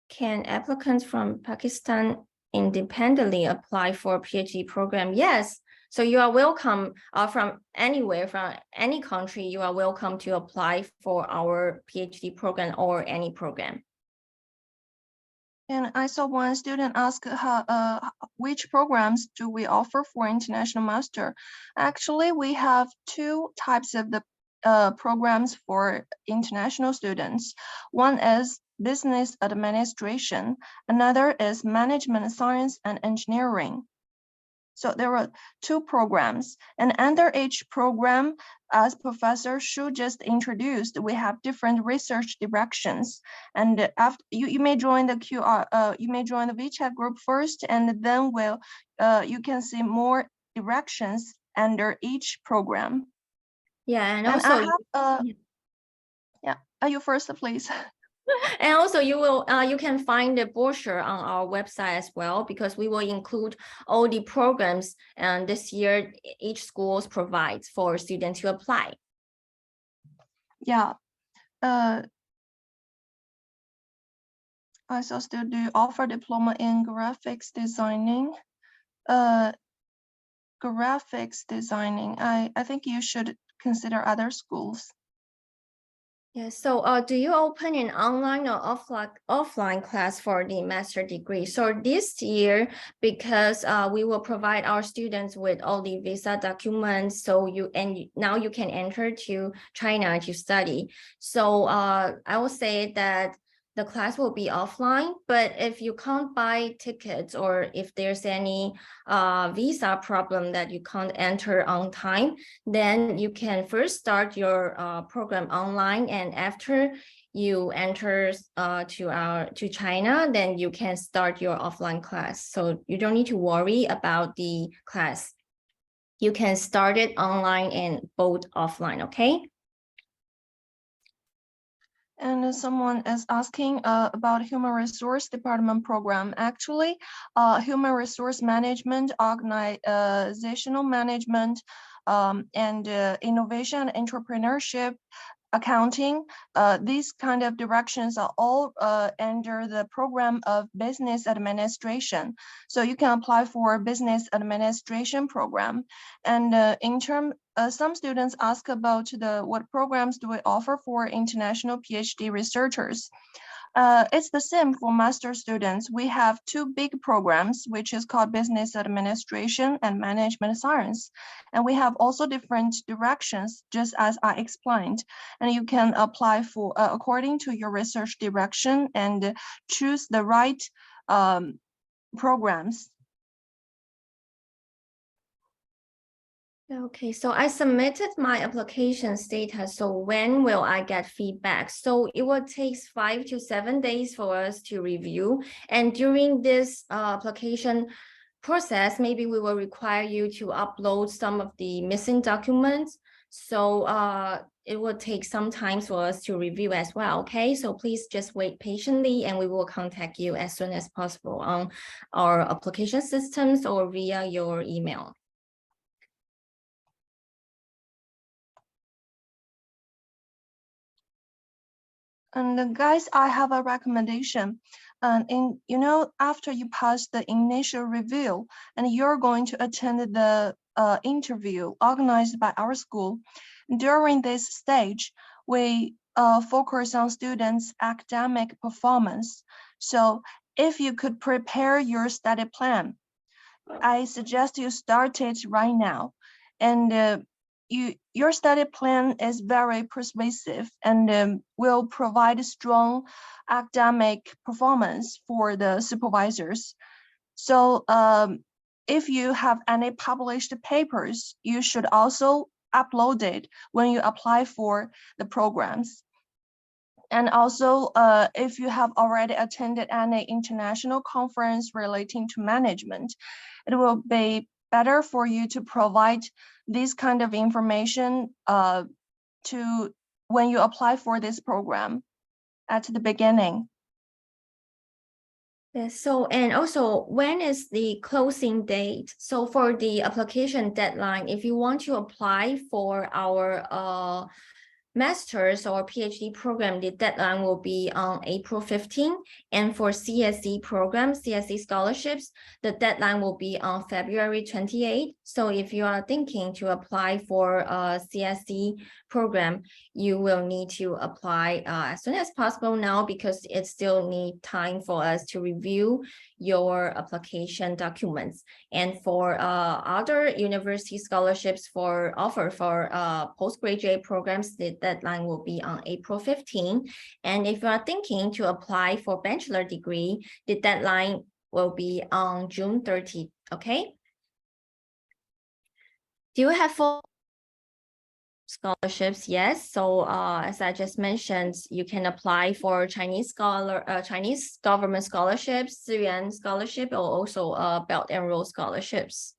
Can applicants from Pakistan independently apply for a PhD program? Yes. So you are welcome from anywhere, from any country, you are welcome to apply for our PhD program or any program. And I saw one student ask which programs do we offer for international master? Actually, we have 2 types of the programs for international students. One is business administration, another is management science and engineering. So there are 2 programs, and under each program, as Professor Shu just introduced, we have different research directions. And after you may join the you may join the WeChat group first, and then you can see more directions under each program. Yeah, and also I have, you first, please. And also you can find the brochure on our website as well, because we will include all the programs and this year each schools provides for students to apply. Yeah. I saw still do offer diploma in graphics designing. Graphics designing. I think you should consider other schools. Yeah, so do you open an online or offline class for the master degree? So this year, because we will provide our students with all the visa documents, so now you can enter to China to study. So I will say that the class will be offline, but if you can't buy tickets or if there's any visa problem that you can't enter on time, then you can first start your program online, and after you enter to China, then you can start your offline class. So you don't need to worry about the class. You can start it online and both offline, okay? And someone is asking about human resource department program. Actually, human resource management, organizational management, and innovation and entrepreneurship accounting. These kind of directions are all under the program of business administration. So you can apply for a business administration program. And some students ask about what programs do we offer for international PhD researchers. It's the same for master students. We have two big programs, which is called Business Administration and Management Science. And we have also different directions, just as I explained. And you can apply for according to your research direction and choose the right programs. Okay, so I submitted my application status. So when will I get feedback? So it will take 5 to 7 days for us to review. And during this application process, maybe we will require you to upload some of the missing documents. So it will take some time for us to review as well. Okay, so please just wait patiently and we will contact you as soon as possible on our application systems or via your email. And guys, I have a recommendation. And after you pass the initial review and you're going to attend the interview organized by our school, during this stage, we focus on students' academic performance. So if you could prepare your study plan, I suggest you start it right now. And your study plan is very persuasive and will provide strong academic performance for the supervisors. So if you have any published papers, you should also upload it when you apply for the programs. And also, if you have already attended any international conference relating to management, it will be better for you to provide this kind of information to when you apply for this program at the beginning. Yes, so and also when is the closing date? So for the application deadline, if you want to apply for our master's or PhD program, the deadline will be on April 15. And for CSE programs, CSE scholarships, the deadline will be on February 28. So if you are thinking to apply for a CSE program, you will need to apply as soon as possible now because it still needs time for us to review your application documents. And for other university scholarships for offer for postgraduate programs, the deadline will be on April 15. And if you are thinking to apply for bachelor degree, the deadline will be on June 30. Okay. Do you have full scholarships? Yes. So as I just mentioned, you can apply for Chinese government scholarships, Ziyuan scholarship, or also Belt and Road scholarships.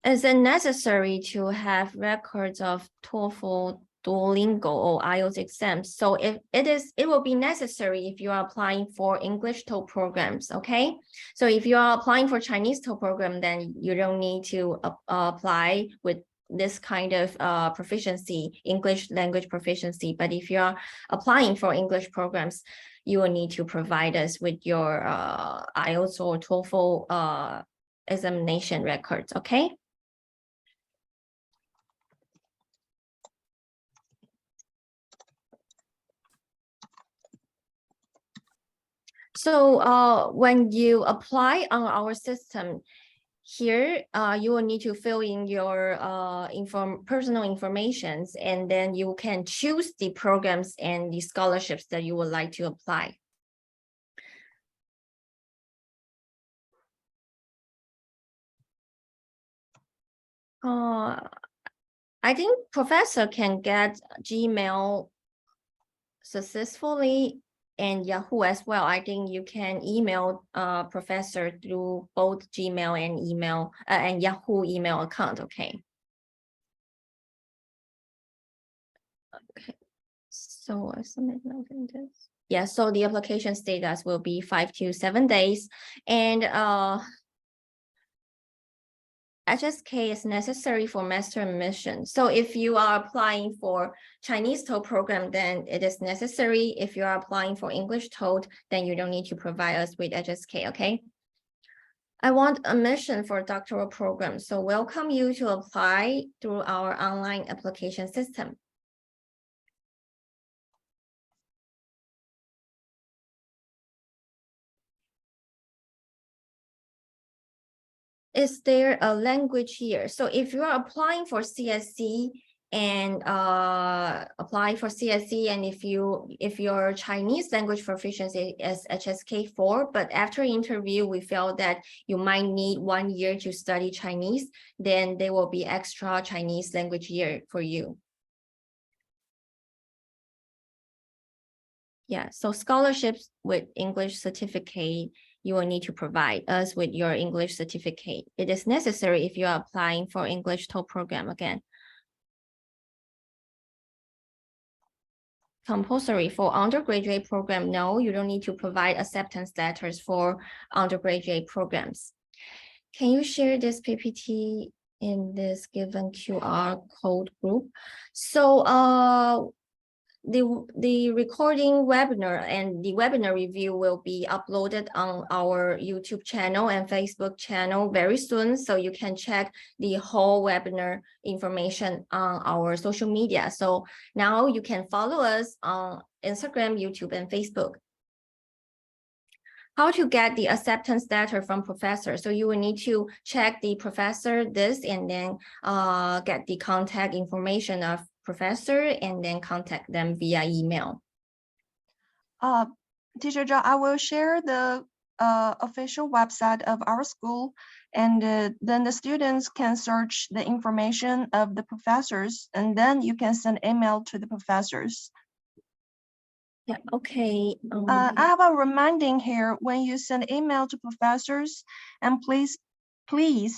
Is it necessary to have records of TOEFL, Duolingo, or IELTS exams? So if it will be necessary if you are applying for English TOEFL programs, okay? So if you are applying for Chinese TOEFL program, then you don't need to apply with this kind of proficiency, English language proficiency. But if you are applying for English programs, you will need to provide us with your IELTS or TOEFL examination records, okay? So when you apply on our system here, you will need to fill in your personal information, and then you can choose the programs and the scholarships that you would like to apply. I think professor can get Gmail successfully and Yahoo as well. I think you can email professor through both Gmail and email and Yahoo email account. Okay. Okay. So I submit this. Yeah. So the application status will be 5 to 7 days, and HSK is necessary for master admission. So if you are applying for Chinese TOEFL program, then it is necessary. If you are applying for English TOEFL, then you don't need to provide us with HSK, okay? I want admission for doctoral program. So welcome you to apply through our online application system. Is there a language here? So if you are applying for CSC and apply for CSC, and if your Chinese language proficiency is HSK4, but after interview we felt that you might need 1 year to study Chinese, then there will be extra Chinese language year for you. Yeah, so scholarships with English certificate, you will need to provide us with your English certificate. It is necessary if you are applying for English TOEFL program again. Compulsory for undergraduate program, no, you don't need to provide acceptance letters for undergraduate programs. Can you share this PPT in this given QR code group? So the recording webinar and the webinar review will be uploaded on our YouTube channel and Facebook channel very soon. So you can check the whole webinar information on our social media. So now you can follow us on Instagram, YouTube, and Facebook. How to get the acceptance letter from professor? So you will need to check the professor this and then get the contact information of professor and then contact them via email. Teacher Zhao, I will share the official website of our school, and then the students can search the information of the professors, and then you can send email to the professors. Yeah, okay. I have a reminding here: when you send email to professors, and please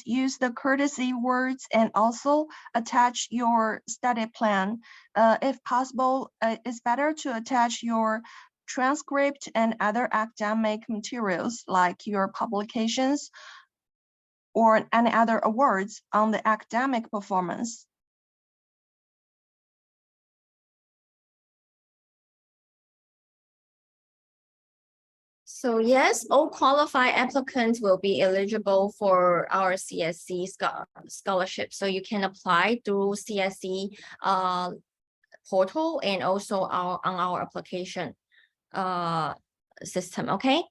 use the courtesy words and also attach your study plan. If possible, it's better to attach your transcript and other academic materials like your publications or any other awards on the academic performance. So yes, all qualified applicants will be eligible for our CSC scholarship. So you can apply through CSC portal and also on our application system, okay?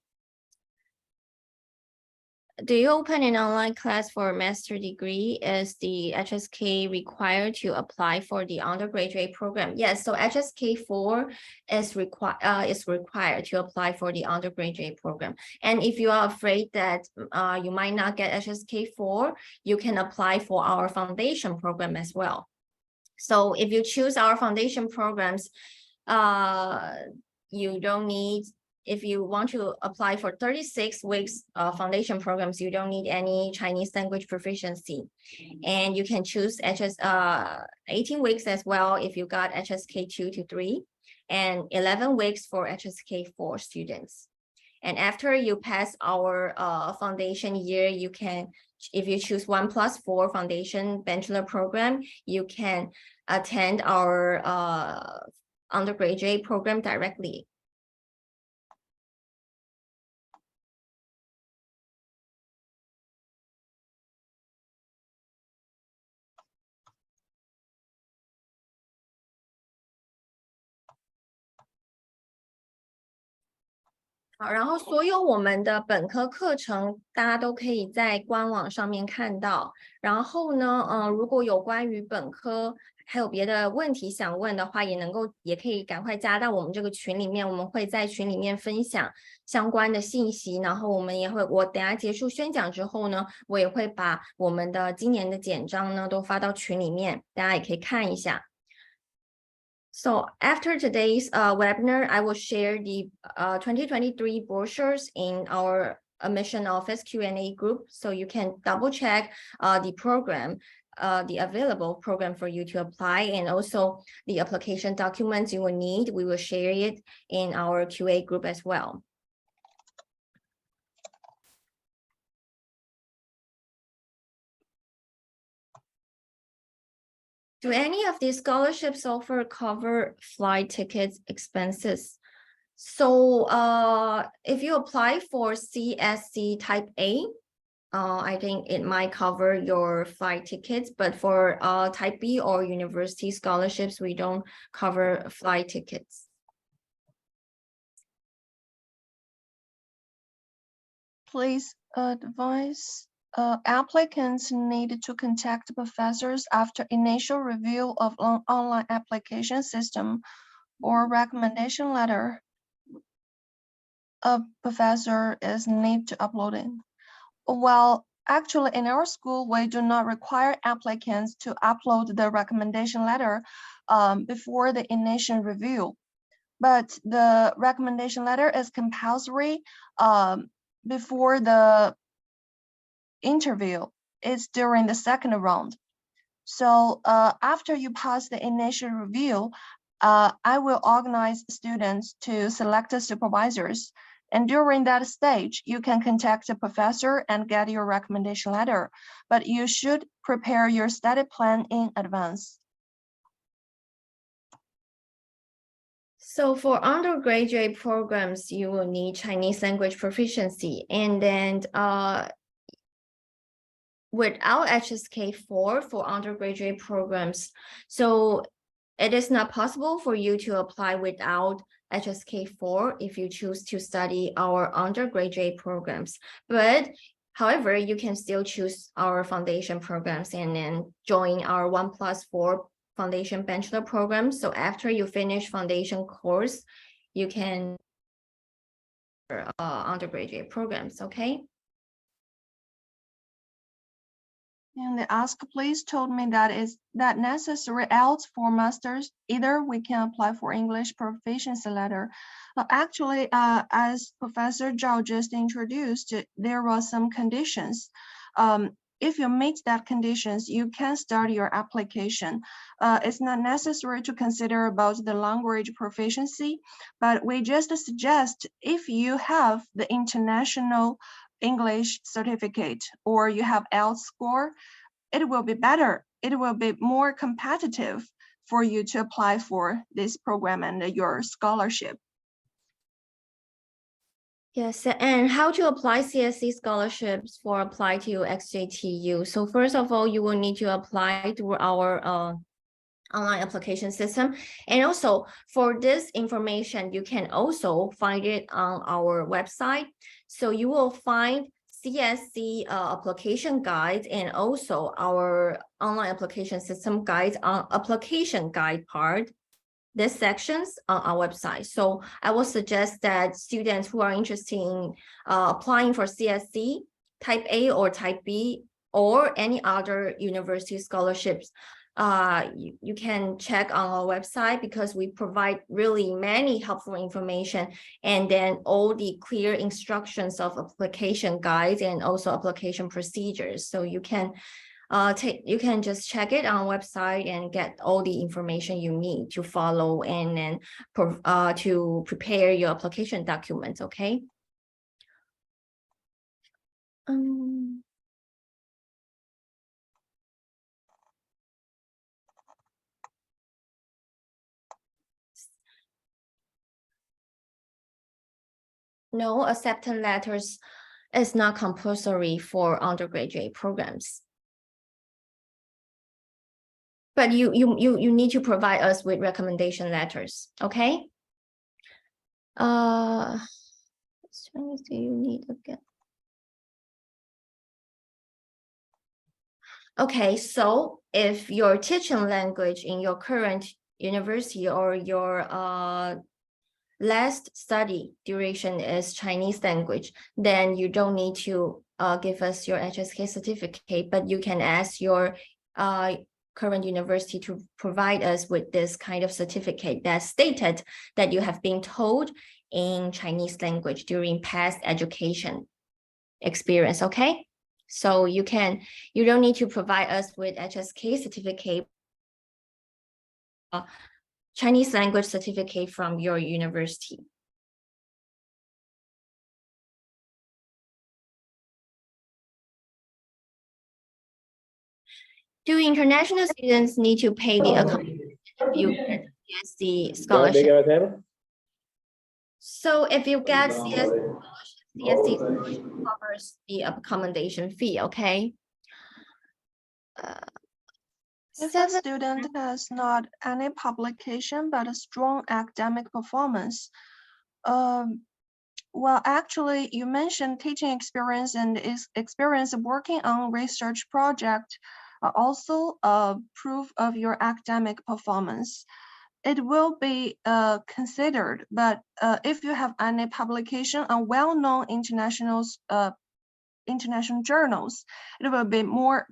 Do you open an online class for a master degree? Is the HSK required to apply for the undergraduate program? Yes, so HSK4 is required to apply for the undergraduate program. And if you are afraid that you might not get HSK4, you can apply for our foundation program as well. So if you choose our foundation programs, you don't need, if you want to apply for 36 weeks foundation programs, you don't need any Chinese language proficiency. And you can choose 18 weeks as well if you got HSK 2 to 3, and 11 weeks for HSK 4 students. And after you pass our foundation year, you can, if you choose 1+4 foundation bachelor program, you can attend our undergraduate program directly.好，然后所有我们的本科课程，大家都可以在官网上面看到。然后呢，如果有关于本科还有别的问题想问的话，也可以赶快加到我们这个群里面，我们会在群里面分享相关的信息。然后我等下结束宣讲之后呢，我也会把我们的今年的简章呢都发到群里面，大家也可以看一下。So after today's webinar, I will share the 2023 brochures in our admission office Q&A group, so you can double check the program, the available program for you to apply, and also the application documents you will need. We will share it in our QA group as well. Do any of these scholarships offer cover flight tickets expenses? So if you apply for CSC type A, I think it might cover your flight tickets, but for type B or university scholarships, we don't cover flight tickets. Please advise applicants need to contact professors after initial review of online application system or recommendation letter. A professor is need to upload it. Well, actually, in our school, we do not require applicants to upload the recommendation letter before the initial review, but the recommendation letter is compulsory before the interview. It's during the second round. So after you pass the initial review, I will organize students to select the supervisors. And during that stage, you can contact the professor and get your recommendation letter, but you should prepare your study plan in advance. So for undergraduate programs, you will need Chinese language proficiency, and then without HSK4 for undergraduate programs. So it is not possible for you to apply without HSK4 if you choose to study our undergraduate programs. But however, you can still choose our foundation programs and then join our 1+4 foundation bachelor program. So after you finish foundation course, you can undergraduate programs, okay? And the ask please told me that is that necessary else for masters. Either we can apply for English proficiency letter. Actually, as Professor Zhao just introduced, there were some conditions. If you meet that conditions, you can start your application. It's not necessary to consider about the language proficiency, but we just suggest if you have the international English certificate or you have IELTS score, it will be better. It will be more competitive for you to apply for this program and your scholarship. Yes, and how to apply CSC scholarships for apply to XJTU. So first of all, you will need to apply through our online application system. And also for this information, you can also find it on our website. So you will find CSC application guide and also our online application system guide on application guide part. These sections on our website. So I will suggest that students who are interested in applying for CSC, type A or type B, or any other university scholarships, you can check on our website because we provide really many helpful information and then all the clear instructions of application guides and also application procedures. So you can you can just check it on our website and get all the information you need to follow and then to prepare your application documents, okay? No, acceptance letters is not compulsory for undergraduate programs. But you need to provide us with recommendation letters, okay? Which ones do you need again? Okay, so if your teaching language in your current university or your last study duration is Chinese language, then you don't need to give us your HSK certificate, but you can ask your current university to provide us with this kind of certificate that stated that you have been taught in Chinese language during past education experience, okay? So you don't need to provide us with HSK certificate, Chinese language certificate from your university. Do international students need to pay the accommodation if you get CSC scholarship? So if you get CSC scholarship covers the accommodation fee, okay? If a student has not any publication but a strong academic performance, well, actually, you mentioned teaching experience and experience working on research project are also a proof of your academic performance. It will be considered, but if you have any publication on well-known international journals, it will be more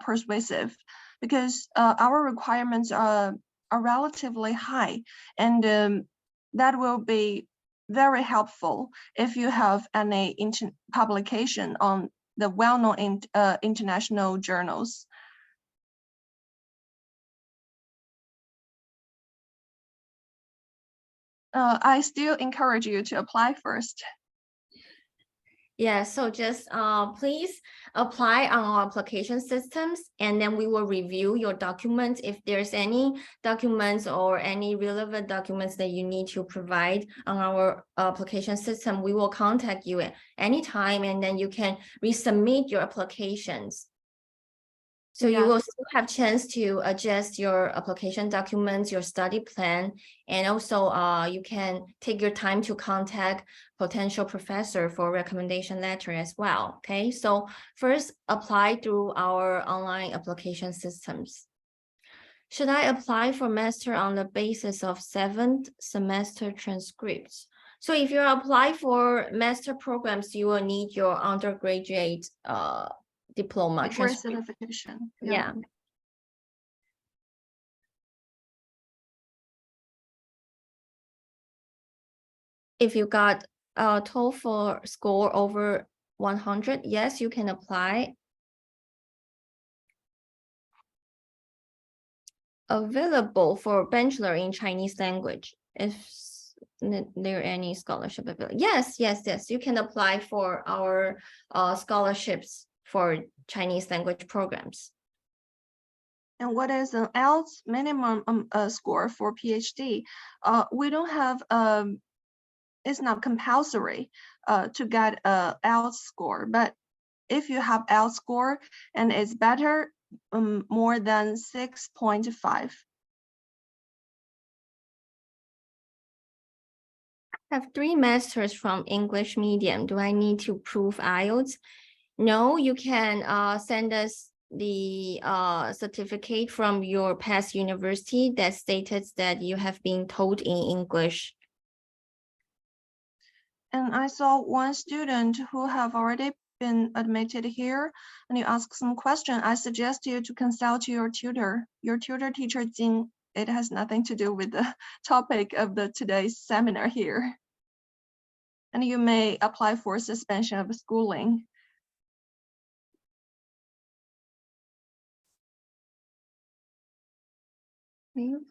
persuasive because our requirements are relatively high, and that will be very helpful if you have any publication on the well-known international journals. I still encourage you to apply first. Yeah, so just please apply on our application systems, and then we will review your documents. If there's any documents or any relevant documents that you need to provide on our application system, we will contact you at any time, and then you can resubmit your applications. So you will still have chance to adjust your application documents, your study plan, and also you can take your time to contact potential professor for recommendation letter as well. Okay, so first apply through our online application systems. Should I apply for master on the basis of 7th semester transcripts? So if you apply for master programs, you will need your undergraduate diploma certification. Yeah. If you got a TOEFL score over 100, yes, you can apply. Available for bachelor in Chinese language. If there any scholarship available. Yes, you can apply for our scholarships for Chinese language programs. And what is an IELTS minimum score for PhD? We don't have, it's not compulsory to get a IELTS score, but if you have IELTS score and it's better, more than 6.5. I have 3 masters from English medium. Do I need to prove IELTS? No, you can send us the certificate from your past university that stated that you have been taught in English. And I saw one student who have already been admitted here, and you ask some question. I suggest you to consult your tutor. Your tutor teacher Jing. It has nothing to do with the topic of today's seminar here. And you may apply for suspension of schooling.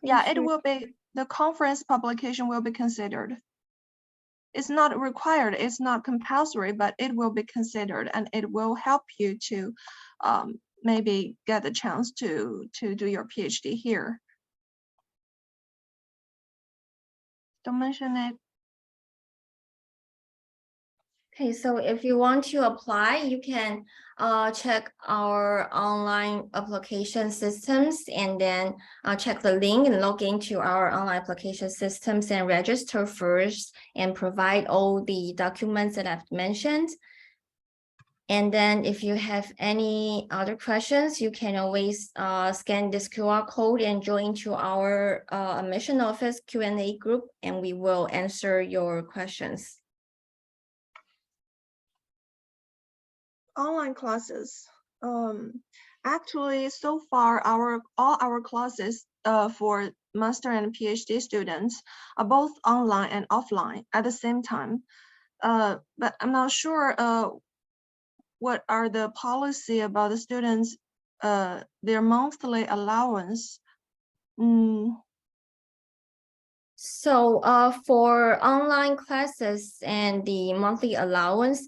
Yeah, it will be, the conference publication will be considered. It's not required, it's not compulsory, but it will be considered, and it will help you to maybe get the chance to do your PhD here. Don't mention it. Okay, so if you want to apply, you can check our online application systems, and then check the link and log into our online application systems and register first and provide all the documents that I've mentioned. And then if you have any other questions, you can always scan this QR code and join to our admission office Q&A group, and we will answer your questions. Online classes. Actually, so far, all our classes for master and PhD students are both online and offline at the same time. But I'm not sure what are the policy about the students, their monthly allowance. So for online classes and the monthly allowance,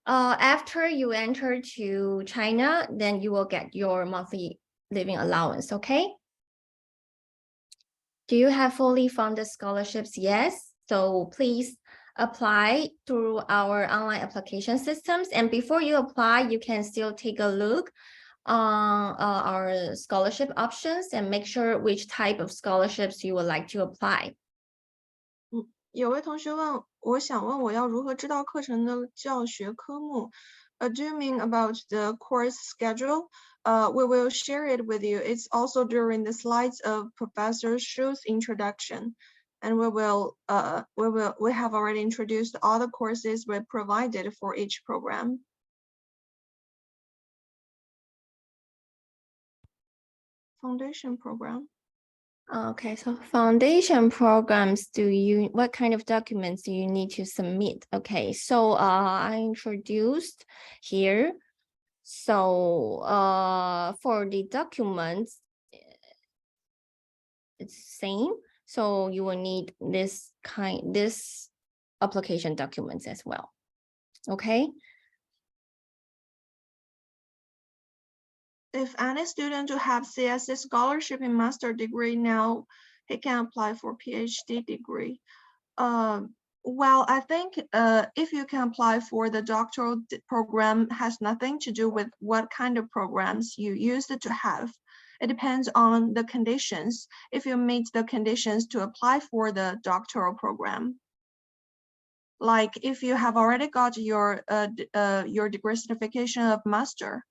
after you enter to China, then you will get your monthly living allowance, okay? Do you have fully funded scholarships? Yes. So please apply through our online application systems. And before you apply, you can still take a look on our scholarship options and make sure which type of scholarships you would like to apply. 有位同学问，我想问我要如何知道课程的教学科目？Do you mean about the course schedule? We will share it with you. It's also during the slides of Professor Shu's introduction, and we have already introduced all the courses we provided for each program. Foundation program. Okay, so foundation programs, what kind of documents do you need to submit? Okay, so I introduced here. So for the documents, it's same. So you will need this application documents as well. Okay. If any student who have CSC scholarship in master degree now, he can apply for PhD degree. Well, I think if you can apply for the doctoral program has nothing to do with what kind of programs you used to have. It depends on the conditions. If you meet the conditions to apply for the doctoral program. Like if you have already got your degree certification of master.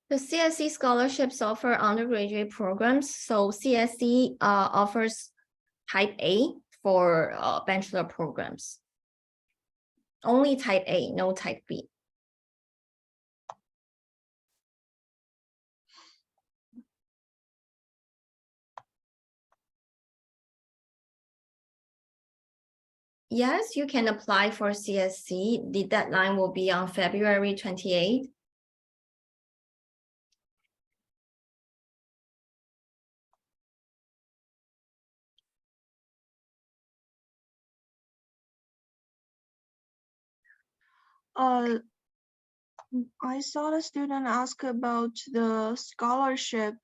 The CSC scholarships offer undergraduate programs. So CSC offers type A for bachelor programs. Only type A, no type B. Yes, you can apply for CSC. The deadline will be on February 28th. I saw the student ask about the scholarship,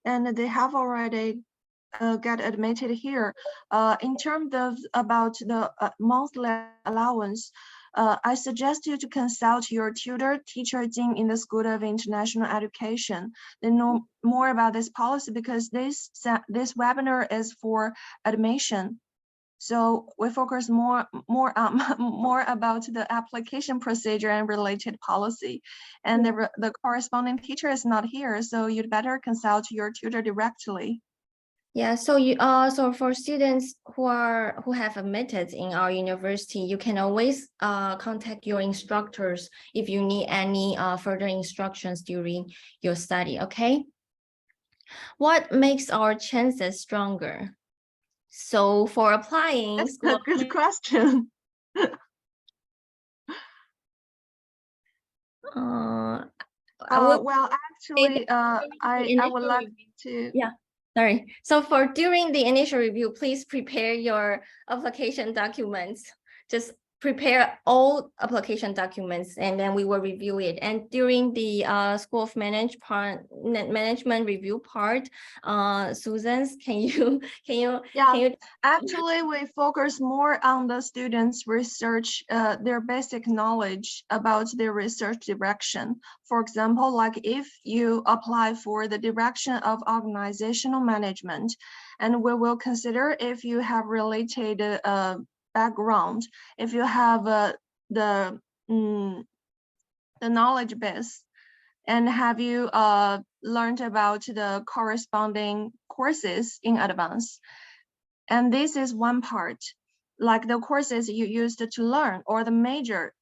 and they have already get admitted here. In terms of about the monthly allowance, I suggest you to consult your tutor, teacher Jing in the School of International Education. They know more about this policy because this webinar is for admission. So we focus more about the application procedure and related policy, and the corresponding teacher is not here, so you'd better consult your tutor directly. Yeah, so you so for students who have admitted in our university, you can always contact your instructors if you need any further instructions during your study. Okay. What makes our chances stronger? So for applying, that's a good question. Well, actually, I would like to. Yeah. Sorry. So for during the initial review, please prepare your application documents. Just prepare all application documents, and then we will review it. And during the School of Management review part, Susan, can you? Actually, we focus more on the students' research, their basic knowledge about their research direction. For example, like if you apply for the direction of organizational management, and we will consider if you have related background, if you have the knowledge base, and have you learned about the corresponding courses in advance. And this is one part, like the courses you used to learn or the major,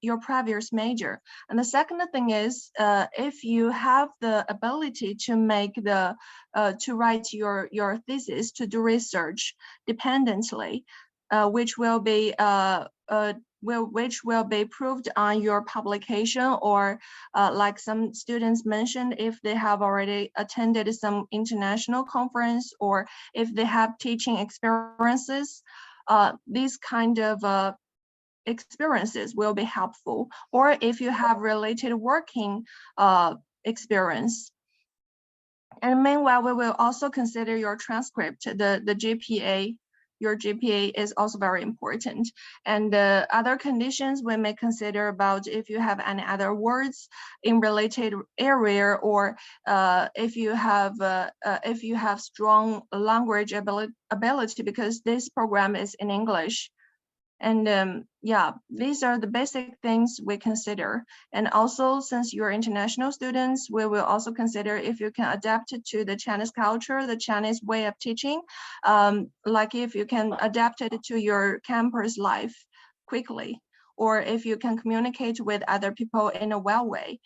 your previous major. And the second thing is, if you have the ability to make to write your thesis, to do research dependently, which will be proved on your publication, or like some students mentioned, if they have already attended some international conference, or if they have teaching experiences, these kind of experiences will be helpful, or if you have related working experience. And meanwhile, we will also consider your transcript, the GPA. Your GPA is also very important. And the other conditions we may consider about if you have any other words in related area, or if you have strong language ability, because this program is in English. And yeah, these are the basic things we consider. And also, since you're international students, we will also consider if you can adapt it to the Chinese culture, the Chinese way of teaching, like if you can adapt it to your campus life quickly, or if you can communicate with other people in a well way.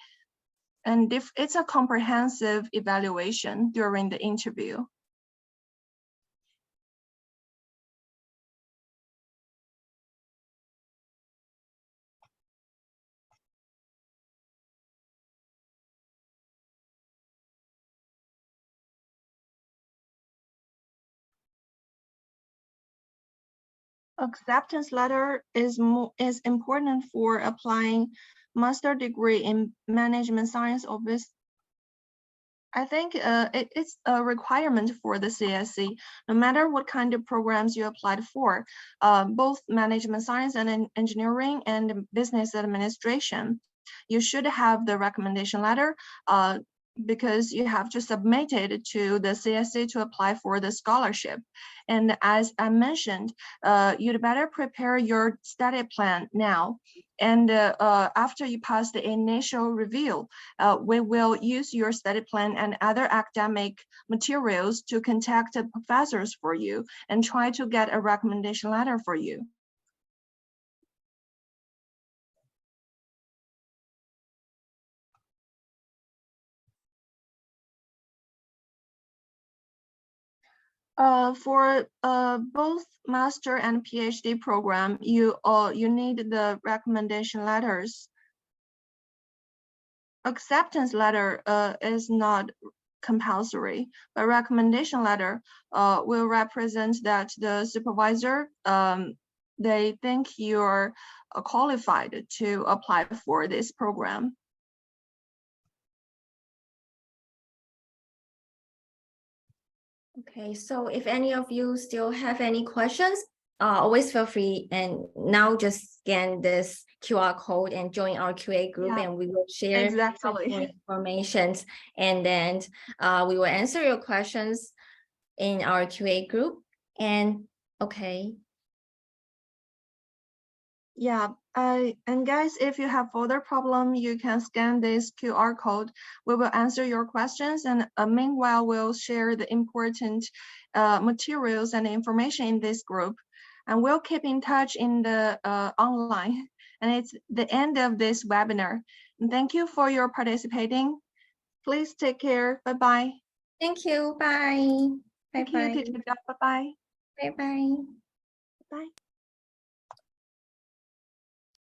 And if it's a comprehensive evaluation during the interview. Acceptance letter is important for applying master degree in management science or business. I think it's a requirement for the CSC, no matter what kind of programs you applied for, both management science and engineering and business administration. You should have the recommendation letter because you have to submit it to the CSC to apply for the scholarship. And as I mentioned, you'd better prepare your study plan now. And after you pass the initial review, we will use your study plan and other academic materials to contact the professors for you and try to get a recommendation letter for you. For both master and PhD program, you need the recommendation letters. Acceptance letter is not compulsory, but recommendation letter will represent that the supervisor they think you're qualified to apply for this program. Okay, so if any of you still have any questions, always feel free, and now just scan this QR code and join our QA group, and we will share exactly information, and then we will answer your questions in our QA group. And okay. Yeah, and guys, if you have further problem, you can scan this QR code. We will answer your questions, and meanwhile, we'll share the important materials and information in this group. And we'll keep in touch in the online. And it's the end of this webinar. And thank you for your participating. Please take care. Bye-bye. Thank you. Bye. Thank you, teacher. Bye-bye. Bye-bye. Bye.